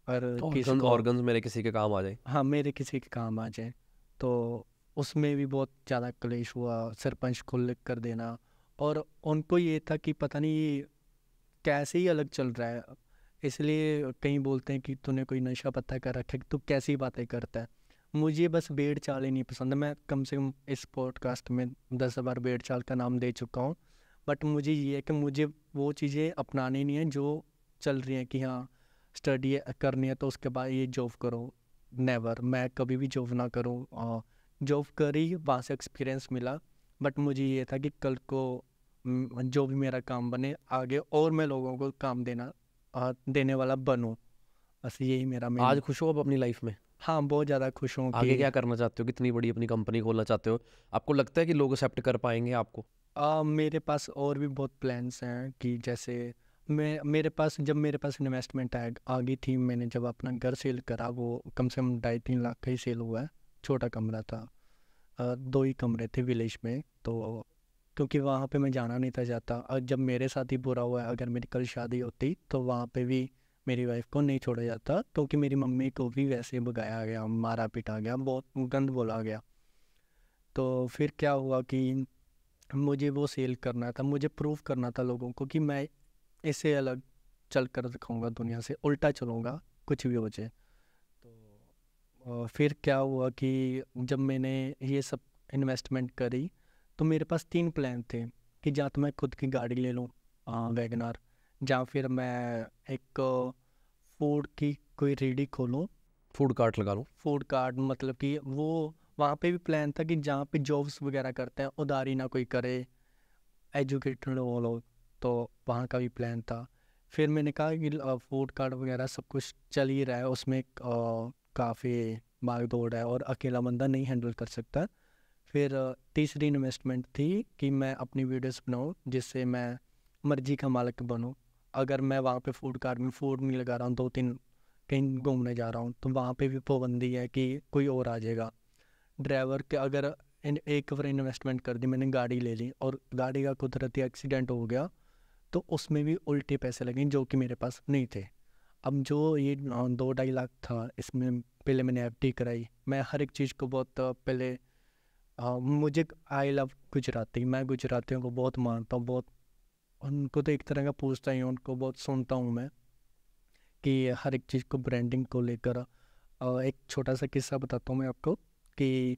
और किसी को ऑर्गन्स मेरे किसी के काम आ जाए। हाँ, मेरे किसी के काम आ जाए। तो उसमें भी बहुत ज़्यादा क्लेश हुआ, सरपंच को लिख कर देना। और उनको ये था कि पता नहीं ये कैसे ही अलग चल रहा है, इसलिए कहीं बोलते हैं कि तूने कोई नशा पत्ता कर रखा है, तू कैसी बातें करता है। मुझे बस भेड़ चाल ही नहीं पसंद। मैं कम से कम इस पॉडकास्ट में 10 बार भेड़ चाल का नाम दे चुका हूँ, बट मुझे ये है कि मुझे वो चीज़ें अपनानी नहीं है जो चल रही हैं कि हाँ स्टडी करनी है तो उसके बाद ये जॉब करो। नेवर, मैं कभी भी जॉब ना करूँ। जॉब करी, वहाँ से एक्सपीरियंस मिला, बट मुझे ये था कि कल को जो भी मेरा काम बने आगे और मैं लोगों को काम देने वाला बनूँ। बस यही मेरा मेन। आज खुश हो आप अपनी लाइफ में? हाँ, बहुत ज़्यादा खुश हूँ आगे कि क्या करना चाहते हो, कितनी बड़ी अपनी कंपनी खोलना चाहते हो? आपको लगता है कि लोग एक्सेप्ट कर पाएंगे आपको? मेरे पास और भी बहुत प्लान्स हैं कि जैसे मेरे पास इन्वेस्टमेंट आ गई थी। मैंने जब अपना घर सेल करा, वो कम से कम 2.5-3 लाख का ही सेल हुआ है। छोटा कमरा था, 2 ही कमरे थे विलेज में। तो क्योंकि वहाँ पे मैं जाना नहीं था चाहता, और जब मेरे साथ ही बुरा हुआ है, अगर मेरी कल शादी होती तो वहाँ पे भी मेरी वाइफ को नहीं छोड़ा जाता, क्योंकि मेरी मम्मी को भी वैसे भगाया गया, मारा पीटा गया, बहुत गंद बोला गया। तो फिर क्या हुआ कि मुझे वो सेल करना था, मुझे प्रूव करना था लोगों को कि मैं इससे अलग चल कर दिखाऊंगा, दुनिया से उल्टा चलूँगा, कुछ भी हो जाए। तो फिर क्या हुआ कि जब मैंने ये सब इन्वेस्टमेंट करी, तो मेरे पास 3 प्लान थे कि या तो मैं खुद की गाड़ी ले लूँ, वैगनार, या फिर मैं एक फूड की कोई रेडी खोलूँ। फूड कार्ट लगा लो। फूड कार्ट मतलब कि वो वहाँ पे भी प्लान था कि जहाँ पे जॉब्स वगैरह करते हैं उधारी ना कोई करे, एजुकेटेड हो लोग, तो वहाँ का भी प्लान था। फिर मैंने कहा कि फूड कार्ट वगैरह सब कुछ चल ही रहा है, उसमें काफ़ी भाग दौड़ है और अकेला बंदा नहीं हैंडल कर सकता। फिर तीसरी इन्वेस्टमेंट थी कि मैं अपनी वीडियोस बनाऊँ जिससे मैं मर्जी का मालिक बनूँ। अगर मैं वहाँ पे फूड कार्ट में फूड नहीं लगा रहा हूँ, 2-3 कहीं घूमने जा रहा हूँ, तो वहाँ पे भी पाबंदी है कि कोई और आ जाएगा ड्राइवर के। अगर एक बार इन्वेस्टमेंट कर दी, मैंने गाड़ी ले ली और गाड़ी का कुदरती एक्सीडेंट हो गया, तो उसमें भी उल्टे पैसे लगे जो कि मेरे पास नहीं थे। अब जो ये 2-2.5 लाख था, इसमें पहले मैंने एफडी कराई। मैं हर एक चीज़ को बहुत पहले मुझे आई लव गुजराती, मैं गुजरातियों को बहुत मानता हूँ, बहुत उनको तो एक तरह का पूछता ही हूँ, उनको बहुत सुनता हूँ मैं कि हर एक चीज़ को ब्रांडिंग को लेकर। एक छोटा सा किस्सा बताता हूँ मैं आपको कि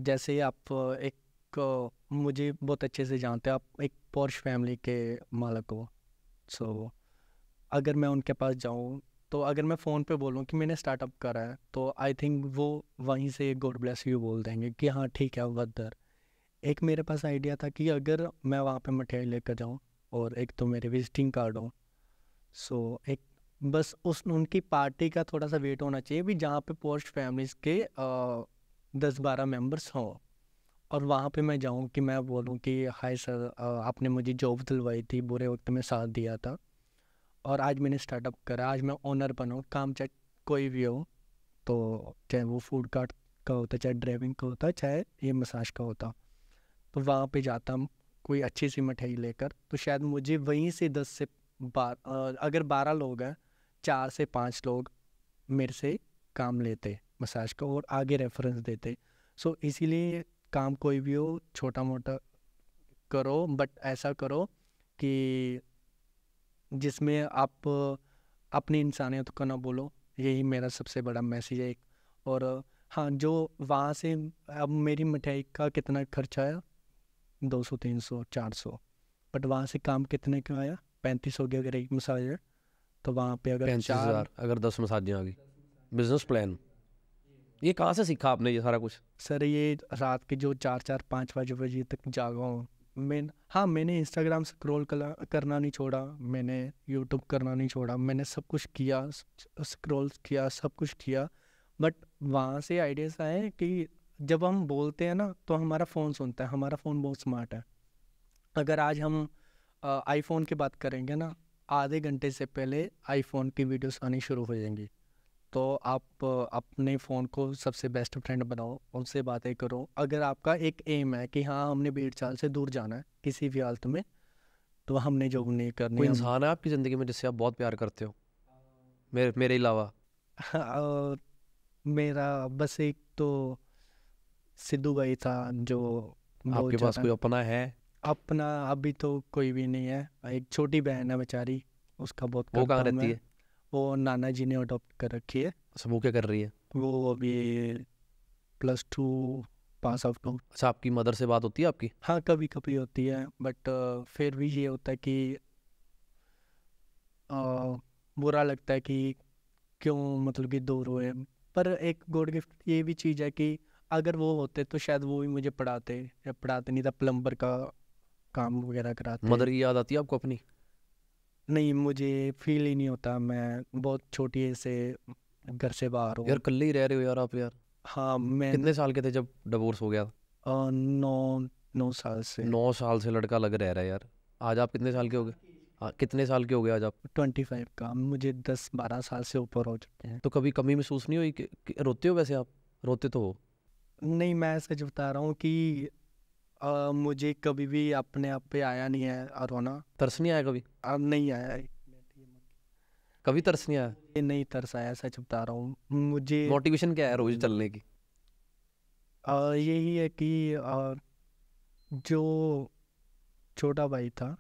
जैसे आप मुझे बहुत अच्छे से जानते हैं, आप एक पॉर्श फैमिली के मालिक हो। सो अगर मैं उनके पास जाऊँ, तो अगर मैं फ़ोन पे बोलूँ कि मैंने स्टार्टअप करा है, तो आई थिंक वो वहीं से गॉड ब्लेस यू बोल देंगे कि हाँ ठीक है वदर। एक मेरे पास आइडिया था कि अगर मैं वहाँ पे मिठाई लेकर जाऊँ और एक तो मेरे विजिटिंग कार्ड हो, सो एक बस उस उनकी पार्टी का थोड़ा सा वेट होना चाहिए भी, जहाँ पे पोस्ट फैमिलीज़ के 10-12 मेंबर्स हों, और वहाँ पे मैं जाऊँ कि मैं बोलूँ कि हाय सर, आपने मुझे जॉब दिलवाई थी, बुरे वक्त में साथ दिया था, और आज मैंने स्टार्टअप करा, आज मैं ओनर बनाऊँ, काम चाहे कोई भी हो, तो चाहे वो फूड कार्ट का होता, चाहे ड्राइविंग का होता, चाहे ये मसाज का होता। तो वहाँ पे जाता हूँ कोई अच्छी सी मिठाई लेकर, तो शायद मुझे वहीं से 10 से अगर 12 लोग हैं, 4 से 5 लोग मेरे से काम लेते मसाज का और आगे रेफरेंस देते। सो इसीलिए काम कोई भी हो, छोटा मोटा करो, बट ऐसा करो कि जिसमें आप अपनी इंसानियत को ना बोलो। यही मेरा सबसे बड़ा मैसेज है। और हाँ, जो वहाँ से अब मेरी मिठाई का कितना खर्चा आया, 200-300-400, बट वहाँ से काम कितने का आया, 3500 की अगर एक मसाज है, तो वहाँ पे अगर 35,000 अगर 10 मसाजें आ गई। बिजनेस प्लान ये कहाँ से सीखा आपने ये सारा कुछ? सर ये रात के जो 4-5 बजे तक जागा हूँ मैं। हाँ, मैंने इंस्टाग्राम स्क्रॉल करना नहीं छोड़ा, मैंने यूट्यूब करना नहीं छोड़ा, मैंने सब कुछ किया, स्क्रॉल किया, सब कुछ किया, बट वहाँ से आइडियाज़ आए कि जब हम बोलते हैं ना, तो हमारा फ़ोन सुनता है, हमारा फ़ोन बहुत स्मार्ट है। अगर आज हम आईफोन की बात करेंगे ना, आधे घंटे से पहले आईफोन की वीडियोस आनी शुरू हो जाएंगी। तो आप अपने फ़ोन को सबसे बेस्ट फ्रेंड बनाओ, उनसे बातें करो। अगर आपका एक एम है कि हाँ हमने भीड़ चाल से दूर जाना है किसी भी हालत में, तो हमने जॉब नहीं करनी कोई हम। इंसान है आपकी ज़िंदगी में जिससे आप बहुत प्यार करते हो, मेरे अलावा? मेरा बस एक तो सिद्धू भाई था जो बहुत आपके पास ज़्यादा। कोई अपना है? अपना अभी तो कोई भी नहीं है, एक छोटी बहन है बेचारी, उसका बहुत वो करता कहाँ हूँ रहती मैं। है? वो नाना जी ने अडॉप्ट कर रखी है। अच्छा, वो क्या कर रही है? वो अभी +2 पास आउट हो। अच्छा, आपकी मदर से बात होती है आपकी? हाँ, कभी कभी होती है, बट फिर भी ये होता है कि अ, बुरा लगता है कि क्यों मतलब कि दूर हुए। पर एक गॉड गिफ्ट ये भी चीज़ है कि अगर वो होते तो शायद वो भी मुझे पढ़ाते, या पढ़ाते नहीं था, प्लम्बर का काम वगैरह कराते। मदर की याद आती है आपको अपनी? नहीं, मुझे फील ही नहीं होता, मैं बहुत छोटी एज से घर से बाहर यार हूँ। कल ही रह रहे हो यार आप यार। हाँ, मैं कितने साल के थे जब डिवोर्स हो गया? 9 साल से। 9 साल से लड़का लग रह रहा है यार। आज आप कितने साल के हो गए? हाँ, कितने साल के हो गए आज आप? 25 का, मुझे 10-12 साल से ऊपर हो चुके हैं। तो कभी कमी महसूस नहीं हुई कि रोते हो? वैसे आप रोते तो हो। नहीं, मैं सच बता रहा हूँ कि मुझे कभी भी अपने आप पे आया नहीं है रोना। तरस नहीं आया कभी? अब नहीं आया है। कभी तरस नहीं आया? ये नहीं तरस आया, सच बता रहा हूँ मुझे। मोटिवेशन क्या है रोज चलने की? यही है कि जो छोटा भाई था,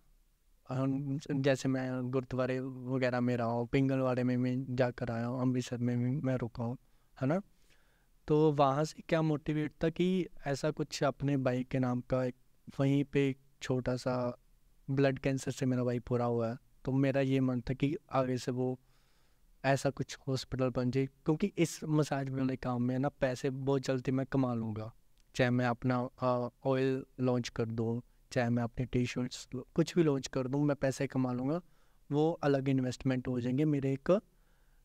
जैसे मैं गुरुद्वारे वगैरह में रहा हूँ, पिंगलवाड़े में मैं जाकर आया हूँ, अमृतसर में भी मैं रुका हूँ, है ना। तो वहाँ से क्या मोटिवेट था कि ऐसा कुछ अपने भाई के नाम का एक, वहीं पे एक छोटा सा ब्लड कैंसर से मेरा भाई पूरा हुआ है। तो मेरा ये मन था कि आगे से वो ऐसा कुछ हॉस्पिटल बन जाए, क्योंकि इस मसाज वाले काम में ना पैसे बहुत जल्दी मैं कमा लूँगा। चाहे मैं अपना ऑयल लॉन्च कर दूँ, चाहे मैं अपने टी शर्ट्स कुछ भी लॉन्च कर दूँ, मैं पैसे कमा लूँगा। वो अलग इन्वेस्टमेंट हो जाएंगे मेरे एक।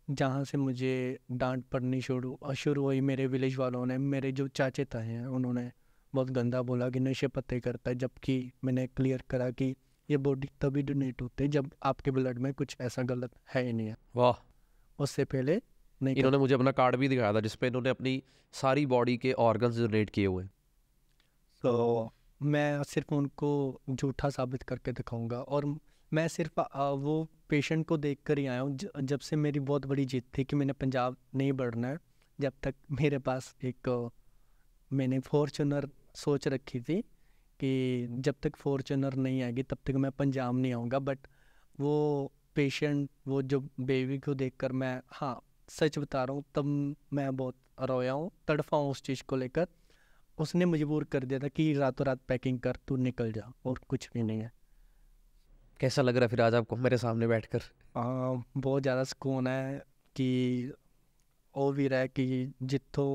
जहाँ से मुझे डांट पड़नी शुरू हुई मेरे विलेज वालों ने, मेरे जो चाचे ताए हैं उन्होंने बहुत गंदा बोला कि नशे पत्ते करता है, जबकि मैंने क्लियर करा कि ये बॉडी तभी डोनेट होते हैं जब आपके ब्लड में कुछ ऐसा गलत है ही नहीं है, वाह। उससे पहले नहीं इन्होंने मुझे अपना कार्ड भी दिखाया था जिसपे इन्होंने अपनी सारी बॉडी के ऑर्गन्स डोनेट किए हुए हैं। तो मैं सिर्फ उनको झूठा साबित करके दिखाऊंगा। और मैं सिर्फ वो पेशेंट को देख कर ही आया हूँ। जब से मेरी बहुत बड़ी जिद थी कि मैंने पंजाब नहीं बढ़ना है, जब तक मेरे पास एक मैंने फॉर्चूनर सोच रखी थी कि जब तक फॉर्चूनर नहीं आएगी तब तक मैं पंजाब नहीं आऊँगा। बट वो पेशेंट, वो जो बेबी को देखकर मैं, हाँ सच बता रहा हूँ, तब मैं बहुत रोया हूँ, तड़फा हूँ उस चीज़ को लेकर। उसने मजबूर कर दिया था कि रातों रात पैकिंग कर, तू निकल जा, और कुछ भी नहीं है। कैसा लग रहा है फिर आज आपको मेरे सामने बैठकर? बहुत ज़्यादा सुकून है कि ਉਹ ਵੀ ਰਹਿ कि जितो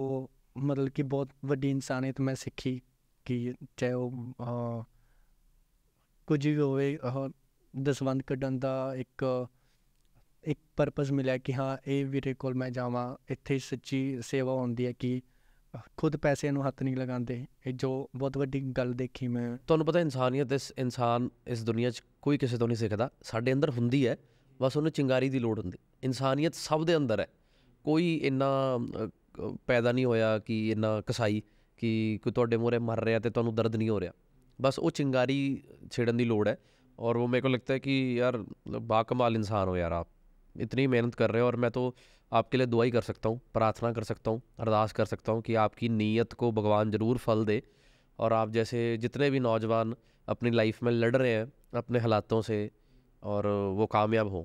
मतलब कि बहुत ਵੱਡੀ ਇਨਸਾਨੀਅਤ ਮੈਂ ਸਿੱਖੀ ਕਿ ਚਾਹੇ ਉਹ ਕੁਝ ਵੀ ਹੋਵੇ, ਦਸਵੰਧ ਕੱਢਣ ਦਾ ਇੱਕ ਪਰਪਸ ਮਿਲਿਆ ਕਿ ਹਾਂ ਇਹ ਵੀਰੇ ਕੋਲ ਮੈਂ ਜਾਵਾਂ, ਇੱਥੇ ਸੱਚੀ ਸੇਵਾ ਹੁੰਦੀ ਹੈ ਕਿ ਖੁਦ ਪੈਸੇ ਨੂੰ ਹੱਥ ਨਹੀਂ ਲਗਾਉਂਦੇ। ਇਹ ਜੋ ਬਹੁਤ ਵੱਡੀ ਗੱਲ ਦੇਖੀ ਮੈਂ। ਤੁਹਾਨੂੰ ਪਤਾ ਇਨਸਾਨੀਅਤ ਇਨਸਾਨ ਇਸ ਦੁਨੀਆ 'ਚ ਕੋਈ ਕਿਸੇ ਤੋਂ ਨਹੀਂ ਸਿੱਖਦਾ, ਸਾਡੇ ਅੰਦਰ ਹੁੰਦੀ ਹੈ, ਬਸ ਉਹਨੂੰ ਚਿੰਗਾਰੀ ਦੀ ਲੋੜ ਹੁੰਦੀ। ਇਨਸਾਨੀਅਤ ਸਭ ਦੇ ਅੰਦਰ ਹੈ, ਕੋਈ ਇੰਨਾ ਪੈਦਾ ਨਹੀਂ ਹੋਇਆ ਕਿ ਇੰਨਾ ਕਸਾਈ ਕਿ ਕੋਈ ਤੁਹਾਡੇ ਮੂਹਰੇ ਮਰ ਰਿਹਾ ਤੇ ਤੁਹਾਨੂੰ ਦਰਦ नहीं हो रहा, बस वो चिंगारी छेड़न की लोड़ है। और वो मेरे को लगता है कि यार बाकमाल इंसान हो यार, आप इतनी मेहनत कर रहे हो। और मैं तो आपके लिए दुआ ही कर सकता हूँ, प्रार्थना कर सकता हूँ, अरदास कर सकता हूँ कि आपकी नीयत को भगवान ज़रूर फल दे, और आप जैसे जितने भी नौजवान अपनी लाइफ में लड़ रहे हैं अपने हालातों से, और वो कामयाब हों।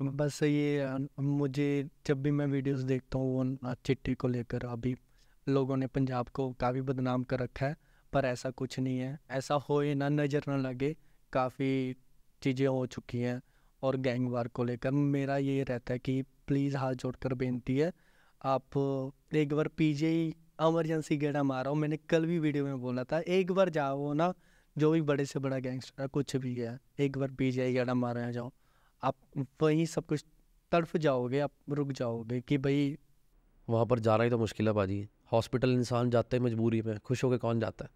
बस ये मुझे जब भी मैं वीडियोस देखता हूँ वो चिट्ठी को लेकर, अभी लोगों ने पंजाब को काफ़ी बदनाम कर रखा है, पर ऐसा कुछ नहीं है। ऐसा हो ही ना, नज़र ना लगे, काफ़ी चीज़ें हो चुकी हैं। और गैंग वार को लेकर मेरा ये रहता है कि प्लीज़ हाथ जोड़कर बेनती है, आप एक बार पीजीआई एमरजेंसी गेड़ा मारो। मैंने कल भी वीडियो में बोला था, एक बार जाओ ना, जो भी बड़े से बड़ा गैंगस्टर है कुछ भी है, एक बार पीजीआई गेड़ा मारा जाओ, आप वहीं सब कुछ तड़फ जाओगे, आप रुक जाओगे कि भाई वहाँ पर जाना ही तो मुश्किल है बाजी। हॉस्पिटल इंसान जाता है मजबूरी में, खुश होकर कौन जाता है?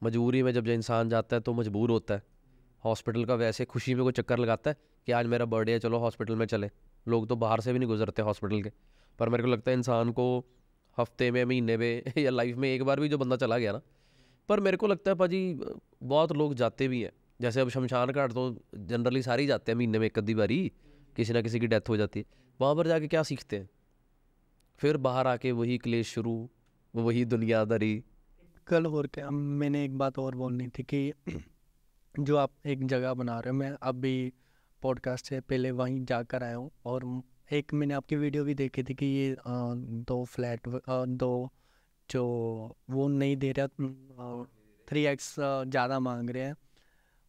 मजबूरी में जब जो इंसान जाता है तो मजबूर होता है। हॉस्पिटल का वैसे खुशी में कोई चक्कर लगाता है कि आज मेरा बर्थडे है चलो हॉस्पिटल में चले, लोग तो बाहर से भी नहीं गुजरते हॉस्पिटल के। पर मेरे को लगता है इंसान को हफ्ते में, महीने में या लाइफ में एक बार भी जो बंदा चला गया ना, पर मेरे को लगता है भाजी बहुत लोग जाते भी हैं। जैसे अब शमशान घाट तो जनरली सारे ही जाते हैं, महीने में एक आधी बारी किसी ना किसी की डेथ हो जाती है। वहाँ पर जाके क्या सीखते हैं? फिर बाहर आके वही क्लेश शुरू, वही दुनियादारी। कल और क्या, मैंने एक बात और बोलनी थी कि जो आप एक जगह बना रहे हो, मैं अभी पॉडकास्ट से पहले वहीं जाकर आया हूँ, और एक मैंने आपकी वीडियो भी देखी थी कि ये 2 फ्लैट 2 जो वो नहीं दे रहा, 3x ज़्यादा मांग रहे हैं।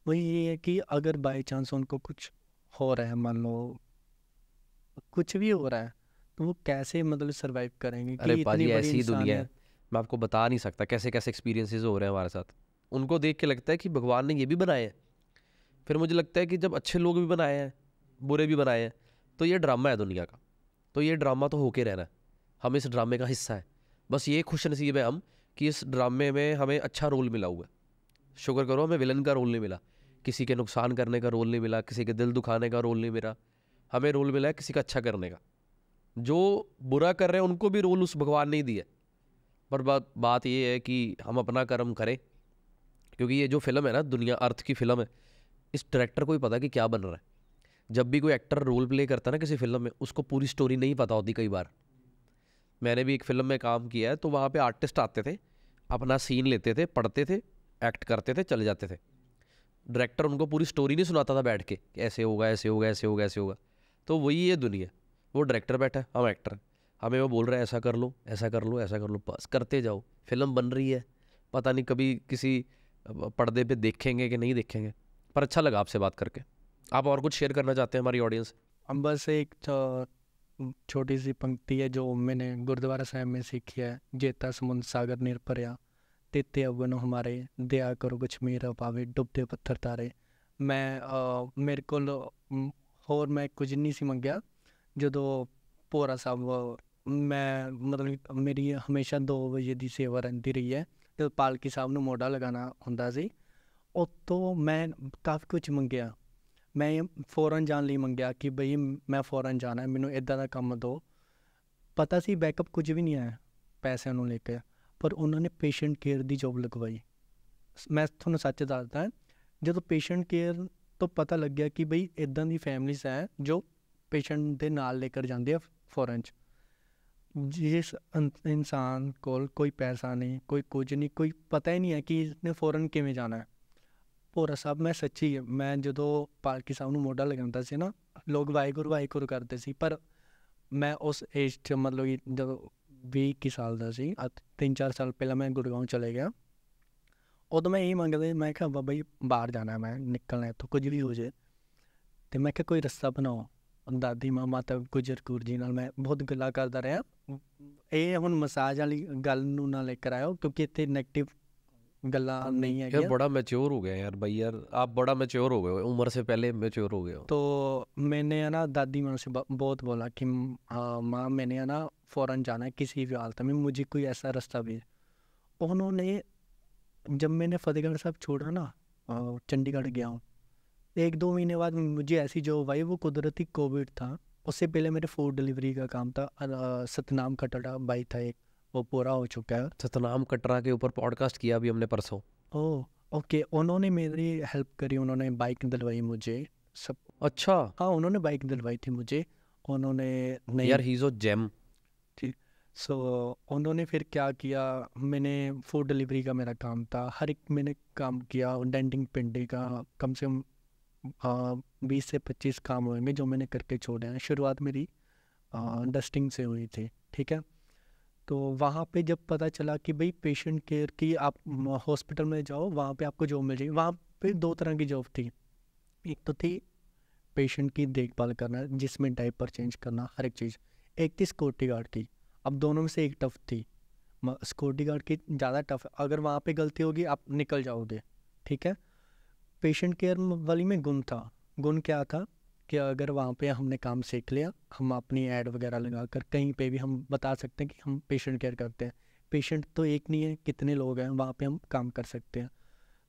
वही ये है कि अगर बाई चांस उनको कुछ हो रहा है, मान लो कुछ भी हो रहा है, तो वो कैसे मतलब सरवाइव करेंगे कि अरे इतनी पाजी बड़ी ऐसी ही दुनिया है, इंसानियत। मैं आपको बता नहीं सकता कैसे कैसे एक्सपीरियंसेस हो रहे हैं हमारे साथ। उनको देख के लगता है कि भगवान ने ये भी बनाए हैं। फिर मुझे लगता है कि जब अच्छे लोग भी बनाए हैं, बुरे भी बनाए हैं, तो ये ड्रामा है दुनिया का। तो ये ड्रामा तो होके रहना है, हम इस ड्रामे का हिस्सा है। बस ये खुश नसीब है हम कि इस ड्रामे में हमें अच्छा रोल मिला हुआ है। शुक्र करो हमें विलन का रोल नहीं मिला, किसी के नुकसान करने का रोल नहीं मिला, किसी के दिल दुखाने का रोल नहीं मिला। हमें रोल मिला है किसी का अच्छा करने का। जो बुरा कर रहे हैं उनको भी रोल उस भगवान ने ही दिया। पर बात ये है कि हम अपना कर्म करें, क्योंकि ये जो फिल्म है ना, दुनिया अर्थ की फिल्म है, इस डायरेक्टर को ही पता कि क्या बन रहा है। जब भी कोई एक्टर रोल प्ले करता है ना किसी फिल्म में, उसको पूरी स्टोरी नहीं पता होती कई बार। मैंने भी एक फिल्म में काम किया है, तो वहाँ पे आर्टिस्ट आते थे, अपना सीन लेते थे, पढ़ते थे, एक्ट करते थे, चले जाते थे। डायरेक्टर उनको पूरी स्टोरी नहीं सुनाता था बैठ के कि ऐसे होगा, ऐसे होगा, ऐसे होगा, ऐसे होगा। तो वही ये दुनिया, वो डायरेक्टर बैठा है, हम एक्टर हैं, हमें वो बोल रहा है ऐसा कर लो, ऐसा कर लो, ऐसा कर लो, बस करते जाओ। फिल्म बन रही है, पता नहीं कभी किसी पर्दे पे देखेंगे कि नहीं देखेंगे। पर अच्छा लगा आपसे बात करके। आप और कुछ शेयर करना चाहते हैं हमारी ऑडियंस? अब बस एक छोटी सी पंक्ति है जो मैंने गुरुद्वारा साहिब में सीखी है। जेता समुंद सागर निरभरिया, तेते अवगुण हमारे, दया करो कुछ मेरा पावे, डुबते पत्थर तारे। मेरे को होर मैं कुछ नहीं सी मंगया। ਜਦੋਂ ਭੋਰਾ ਸਾਹਿਬ ਮੈਂ ਮਤਲਬ ਮੇਰੀ ਹਮੇਸ਼ਾ 2 ਵਜੇ ਦੀ ਸੇਵਾ ਰਹਿੰਦੀ ਰਹੀ ਹੈ, ਤੇ ਪਾਲਕੀ ਸਾਹਿਬ ਨੂੰ ਮੋਢਾ ਲਗਾਉਣਾ ਹੁੰਦਾ ਸੀ। ਉਤੋਂ ਮੈਂ ਕਾਫੀ ਕੁਝ ਮੰਗਿਆ। ਮੈਂ ਫੋਰਨ ਜਾਣ ਲਈ ਮੰਗਿਆ ਕਿ ਬਈ ਮੈਂ ਫੋਰਨ ਜਾਣਾ, ਮੈਨੂੰ ਇੱਦਾਂ ਦਾ ਕੰਮ ਦਿਓ। ਪਤਾ ਸੀ ਬੈਕਅਪ ਕੁਝ ਵੀ ਨਹੀਂ ਆਇਆ ਪੈਸਿਆਂ ਨੂੰ ਲੈ ਕੇ, ਪਰ ਉਹਨਾਂ ਨੇ ਪੇਸ਼ੈਂਟ ਕੇਅਰ ਦੀ ਜੋਬ ਲਗਵਾਈ। ਮੈਂ ਤੁਹਾਨੂੰ ਸੱਚ ਦੱਸਦਾ, ਜਦੋਂ ਪੇਸ਼ੈਂਟ ਕੇਅਰ ਤੋਂ ਪਤਾ ਲੱਗਿਆ ਕਿ ਬਈ ਇੱਦਾਂ ਦੀ ਫੈਮਲੀਜ਼ ਹੈ ਜੋ पेशेंट दे नाल लेकर जाते हैं फॉरन च, जिस इंसान को कोई पैसा नहीं, कोई कुछ नहीं, कोई पता ही नहीं है कि इसने फॉरन किमें जाना है। भोरा साहब मैं सच्ची मैं जो पालकी साहब नूं मोढा लगांदा सी ना, लोग वाहिगुरू करते सी, पर मैं उस एज च मतलब कि जो 20 साल का सी, 3-4 साल पहला मैं गुड़गांव चले गया। उदों मैं यही मंगदा, मैं कहा बाबा जी बाहर जाना है, मैं निकलना इत्थों, कुछ भी हो जाए। तो मैं कहा कोई रस्ता बनाओ। ਦਾਦੀ ਮਾਤਾ ਗੁਜਰ ਕੌਰ ਜੀ ਨਾਲ ਮੈਂ ਬਹੁਤ ਗੱਲਾਂ ਕਰਦਾ ਰਿਹਾ। ਇਹ ਹੁਣ ਮਸਾਜ ਵਾਲੀ ਗੱਲ ਨੂੰ ਨਾ ਲੈ ਕਰ ਆਇਓ, ਕਿਉਂਕਿ ਇੱਥੇ ਨੈਗੇਟਿव ਗੱਲਾਂ नहीं है। यार बड़ा मैच्योर हो गया यार भाई, यार आप बड़ा मैच्योर हो गए हो, उम्र से पहले मैच्योर हो गए हो। तो मैंने है ना दादी माँ से बहुत बोला कि माँ मैंने है ना फ़ौरन जाना है, किसी भी हालत में मुझे कोई ऐसा रास्ता भी। उन्होंने जब मैंने फतेहगढ़ साहब छोड़ा ना, चंडीगढ़ गया हूँ, 1-2 महीने बाद मुझे ऐसी जॉब आई, वो कुदरती कोविड था। उससे पहले मेरे फूड डिलीवरी का काम था। सतनाम कटरा भाई था एक, वो पूरा हो चुका है। सतनाम कटरा के ऊपर पॉडकास्ट किया अभी हमने परसों। ओह ओके, उन्होंने मेरी हेल्प करी, उन्होंने बाइक दिलवाई मुझे सब। अच्छा हाँ, उन्होंने बाइक दिलवाई थी मुझे, उन्होंने नहीं यार, ही इज अ जेम। ठीक। सो उन्होंने फिर क्या किया, मैंने फूड डिलीवरी का मेरा काम था, हर एक मैंने काम किया। डेंटिंग पेंटिंग का कम से कम 20 से 25 काम होंगे जो मैंने करके छोड़े हैं। शुरुआत मेरी डस्टिंग से हुई थी, ठीक है। तो वहाँ पे जब पता चला कि भाई पेशेंट केयर की, आप हॉस्पिटल में जाओ वहाँ पे आपको जॉब मिल जाएगी। वहाँ पे 2 तरह की जॉब थी। एक तो थी पेशेंट की देखभाल करना, जिसमें डायपर चेंज करना, हर एक चीज़। एक थी सिक्योरिटी गार्ड की। अब दोनों में से एक टफ थी। सिक्योरिटी गार्ड की ज़्यादा टफ, अगर वहाँ पे गलती होगी आप निकल जाओगे, ठीक है। पेशेंट केयर वाली में गुण था। गुण क्या था कि अगर वहाँ पे हमने काम सीख लिया, हम अपनी ऐड वगैरह लगा कर कहीं पे भी हम बता सकते हैं कि हम पेशेंट केयर करते हैं। पेशेंट तो एक नहीं है, कितने लोग हैं, वहाँ पे हम काम कर सकते हैं।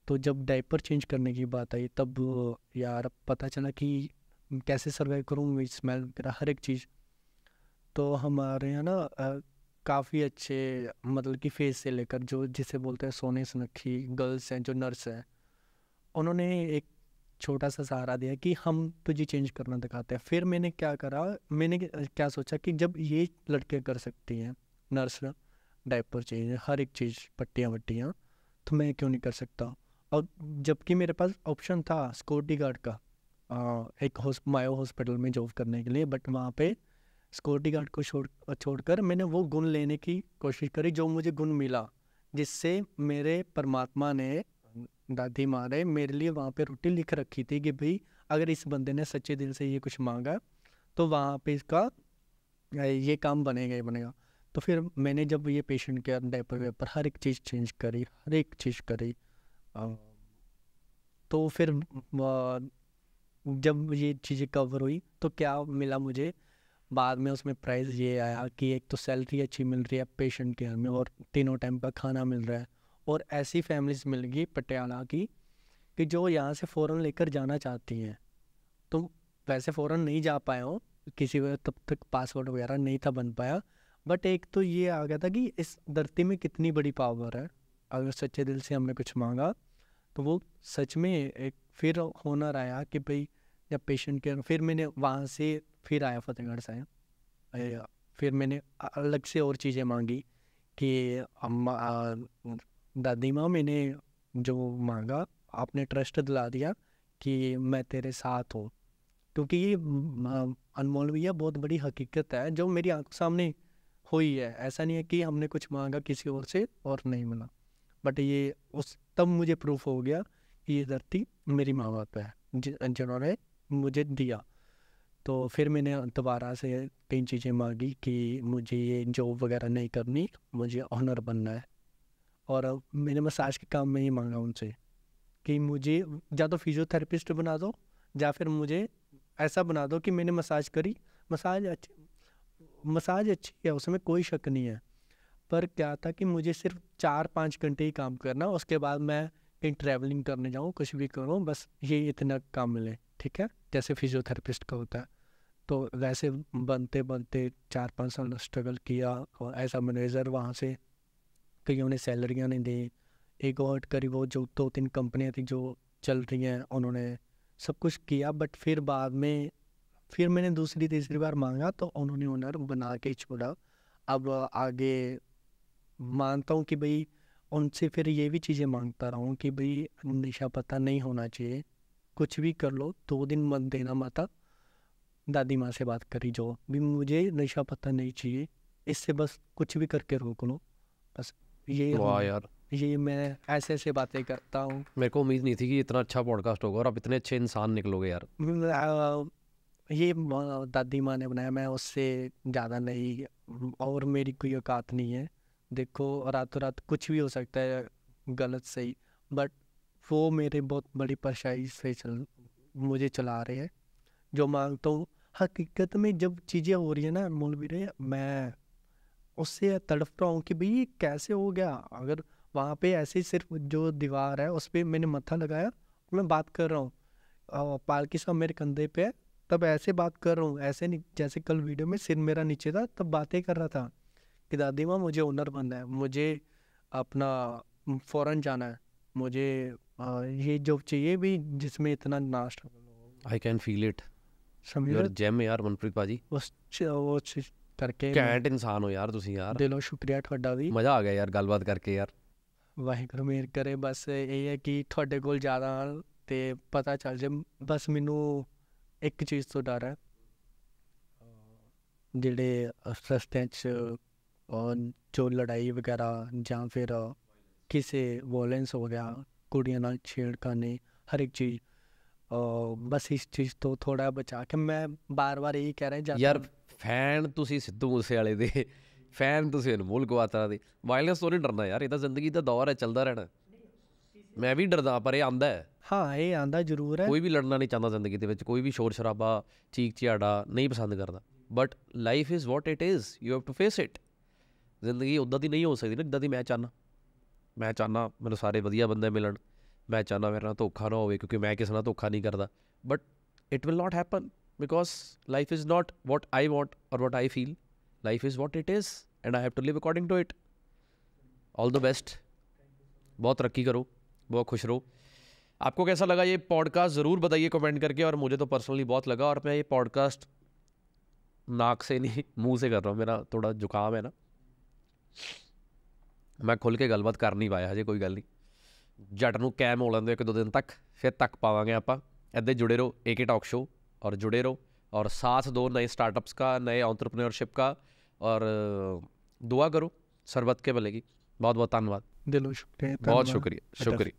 तो जब डायपर चेंज करने की बात आई, तब यार पता चला कि कैसे सर्वाइव करूँ, स्मेल वगैरह हर एक चीज़। तो हमारे यहाँ ना काफ़ी अच्छे मतलब कि फेस से लेकर जो जिसे बोलते हैं सोने सुनक्खी गर्ल्स हैं, जो नर्स हैं, उन्होंने एक छोटा सा सहारा दिया कि हम तुझे चेंज करना दिखाते हैं। फिर मैंने क्या करा, मैंने क्या सोचा कि जब ये लड़के कर सकती हैं, नर्स डायपर चेंज हर एक चीज़, पट्टियाँ वट्टियाँ, तो मैं क्यों नहीं कर सकता। और जबकि मेरे पास ऑप्शन था सिक्योरिटी गार्ड का, एक मायो हॉस्पिटल में जॉब करने के लिए, बट वहाँ पे सिक्योरिटी गार्ड को छोड़कर मैंने वो गुण लेने की कोशिश करी जो मुझे गुण मिला, जिससे मेरे परमात्मा ने, दादी माँ ने मेरे लिए वहाँ पे रोटी लिख रखी थी कि भाई अगर इस बंदे ने सच्चे दिल से ये कुछ मांगा तो वहाँ पे इसका ये काम बनेगा ही बनेगा। तो फिर मैंने जब ये पेशेंट केयर, डायपर वेपर हर एक चीज़ चेंज करी, हर एक चीज़ करी, तो फिर जब ये चीज़ें कवर हुई तो क्या मिला मुझे, बाद में उसमें प्राइस ये आया कि एक तो सैलरी अच्छी मिल रही है पेशेंट केयर में, और तीनों टाइम का खाना मिल रहा है, और ऐसी फैमिलीज मिल गई पटियाला की कि जो यहाँ से फ़ौरन लेकर जाना चाहती हैं। तो वैसे फ़ौरन नहीं जा पाए हो, किसी वजह तब तक पासपोर्ट वगैरह नहीं था बन पाया, बट एक तो ये आ गया था कि इस धरती में कितनी बड़ी पावर है। अगर सच्चे दिल से हमने कुछ मांगा तो वो सच में एक फिर होनर आया कि भाई जब पेशेंट केयर, फिर मैंने वहाँ से फिर आया फतेहगढ़ साहिब, फिर मैंने अलग से और चीज़ें मांगी कि अम्मा दादी माँ, मैंने जो मांगा आपने ट्रस्ट दिला दिया कि मैं तेरे साथ हूँ, क्योंकि ये अनमोल भैया बहुत बड़ी हकीकत है जो मेरी आंखों सामने हुई है। ऐसा नहीं है कि हमने कुछ मांगा किसी और से और नहीं मिला, बट ये उस तब मुझे प्रूफ हो गया कि ये धरती मेरी माँ बाप है जिन्होंने मुझे दिया। तो फिर मैंने दोबारा से 3 चीज़ें मांगी कि मुझे ये जॉब वगैरह नहीं करनी, मुझे ऑनर बनना है। और मैंने मसाज के काम में ही मांगा उनसे कि मुझे या तो फिजियोथेरेपिस्ट बना दो, या फिर मुझे ऐसा बना दो कि मैंने मसाज करी, मसाज अच्छी है, उसमें कोई शक नहीं है, पर क्या था कि मुझे सिर्फ 4-5 घंटे ही काम करना, उसके बाद मैं कहीं ट्रैवलिंग करने जाऊँ, कुछ भी करूँ, बस ये इतना काम मिले, ठीक है, जैसे फिजियोथेरेपिस्ट का होता है। तो वैसे बनते बनते 4-5 साल स्ट्रगल किया, और एज अ मैनेजर वहाँ से कईयों ने सैलरियाँ नहीं दी, एक और करीब वो जो 2-3 कंपनियाँ थी जो चल रही हैं, उन्होंने सब कुछ किया, बट फिर बाद में फिर मैंने दूसरी तीसरी बार मांगा तो उन्होंने ओनर बना के छोड़ा। अब आगे मानता हूँ कि भाई उनसे फिर ये भी चीज़ें मांगता रहा हूँ कि भाई नशा पता नहीं होना चाहिए, कुछ भी कर लो 2 दिन मत देना माता। दादी माँ से बात करी जो भी, मुझे नशा पता नहीं चाहिए, इससे बस कुछ भी करके रोक लो, बस ये वाह यार, ये मैं ऐसे ऐसे बातें करता हूँ। मेरे को उम्मीद नहीं थी कि इतना अच्छा पॉडकास्ट होगा और आप इतने अच्छे इंसान निकलोगे यार। ये दादी माँ ने बनाया, मैं उससे ज़्यादा नहीं, और मेरी कोई औकात नहीं है। देखो रातों रात कुछ भी हो सकता है, गलत सही, बट वो मेरे बहुत बड़ी परछाई से मुझे चला रहे हैं। जो मांगता हूँ हकीकत में जब चीज़ें हो रही है ना मौलवी रे, मैं उससे तड़प रहा हूँ कि भाई ये कैसे हो गया। अगर वहाँ पे ऐसे सिर्फ जो दीवार है उस पर मैंने मत्था लगाया, मैं बात कर रहा हूँ, पालकी साहब मेरे कंधे पे है, तब ऐसे बात कर रहा हूँ, ऐसे नहीं जैसे कल वीडियो में सिर मेरा नीचे था तब बातें कर रहा था कि दादी माँ मुझे ओनर बनना है, मुझे अपना फ़ौरन जाना है, मुझे ये जॉब चाहिए भी जिसमें इतना नाश्ता। आई कैन फील इट, समझ यूर जेम यार मनप्रीत भाजी, वो चीज़ करके ਘੈਂਟ इंसान हो यार तुसी यार। दिलों शुक्रिया ਤੁਹਾਡਾ ਵੀ, मज़ा आ गया यार गलबात करके यार। ਵਾਹਿਗੁਰੂ ਮਿਹਰ ਕਰੇ। ਬਸ ਇਹ ਹੈ ਕਿ ਤੁਹਾਡੇ ਕੋਲ ਜ਼ਿਆਦਾ ਤੇ ਪਤਾ ਚੱਲ ਜੇ। ਬਸ ਮੈਨੂੰ ਇੱਕ ਚੀਜ਼ ਤੋਂ ਡਰ ਹੈ, ਜਿਹੜੇ ਰਸਤਿਆਂ 'ਚ ਜੋ ਲੜਾਈ ਵਗੈਰਾ ਜਾਂ ਫਿਰ ਕਿਸੇ ਵਾਇਲੈਂਸ ਹੋ ਗਿਆ, ਕੁੜੀਆਂ ਨਾਲ ਛੇੜਖਾਨੀ, ਹਰ ਇੱਕ ਚੀਜ਼, ਬਸ ਇਸ ਚੀਜ਼ ਤੋਂ ਥੋੜ੍ਹਾ ਬਚਾ ਕੇ ਮੈਂ ਬਾਰ-ਬਾਰ ਇਹੀ ਕਹਿ ਰਿਹਾ ਯਾਰ ਫੈਨ ਤੁਸੀਂ ਸਿੱਧੂ ਮੂਸੇ ਵਾਲੇ ਦੇ, ਫੈਨ ਤੁਸੀਂ ਅਨਮੋਲ ਗਵਾਤਰਾ ਦੇ। ਵਾਇਲੈਂਸ ਤੋਂ ਨਹੀਂ ਡਰਨਾ ਯਾਰ, ਇਹ ਤਾਂ ਜ਼ਿੰਦਗੀ ਦਾ ਦੌਰ ਹੈ, ਚੱਲਦਾ ਰਹਿਣਾ। ਮੈਂ ਵੀ ਡਰਦਾ ਪਰ ਇਹ ਆਂਦਾ ਹੈ। ਹਾਂ ਇਹ ਆਂਦਾ ਜ਼ਰੂਰ ਹੈ। ਕੋਈ ਵੀ ਲੜਨਾ ਨਹੀਂ ਚਾਹੁੰਦਾ ਜ਼ਿੰਦਗੀ ਦੇ ਵਿੱਚ, ਕੋਈ ਵੀ ਸ਼ੋਰ ਸ਼ਰਾਬਾ ਚੀਕ ਚਿਹਾੜਾ ਨਹੀਂ ਪਸੰਦ ਕਰਦਾ, but life is what it is, you have to face it. ਜ਼ਿੰਦਗੀ ਉੱਦਾਂ ਦੀ ਨਹੀਂ ਹੋ ਸਕਦੀ ਨਾ ਜਿੱਦਾਂ ਦੀ ਮੈਂ ਚਾਹੁੰਦਾ। ਮੈਨੂੰ ਸਾਰੇ ਵਧੀਆ ਬੰਦੇ ਮਿਲਣ, ਮੈਂ ਚਾਹੁੰਦਾ ਮੇਰੇ ਨਾਲ ਧੋਖਾ ਨਾ ਹੋਵੇ, ਕਿਉਂਕਿ ਮੈਂ ਕਿਸੇ ਨਾਲ ਧੋਖਾ ਨਹੀਂ ਕਰਦਾ, but it will not happen because life is not what I want or what I feel. Life is what it is and I have to live according to it. All the best, बहुत तरक्की करो, बहुत खुश रहो। आपको कैसा लगा ये पॉडकास्ट ज़रूर बताइए कमेंट करके, और मुझे तो पर्सनली बहुत लगा। और मैं ये पॉडकास्ट नाक से नहीं मुंह से कर रहा हूँ, मेरा थोड़ा जुकाम है ना, मैं खुल के गलबात कर नहीं पाया हजे। कोई गल नहीं, जट नूं कैम हो लैंदे 1-2 दिन तक, फिर तक पावांगे आपां। इदां जुड़े रहो AK टॉक शो, और जुड़े रहो और साथ दो नए स्टार्टअप्स का, नए एंटरप्रेन्योरशिप का, और दुआ करो सरबत के भले की। बहुत बहुत धन्यवाद, दिलों शुक्रिया, बहुत शुक्रिया।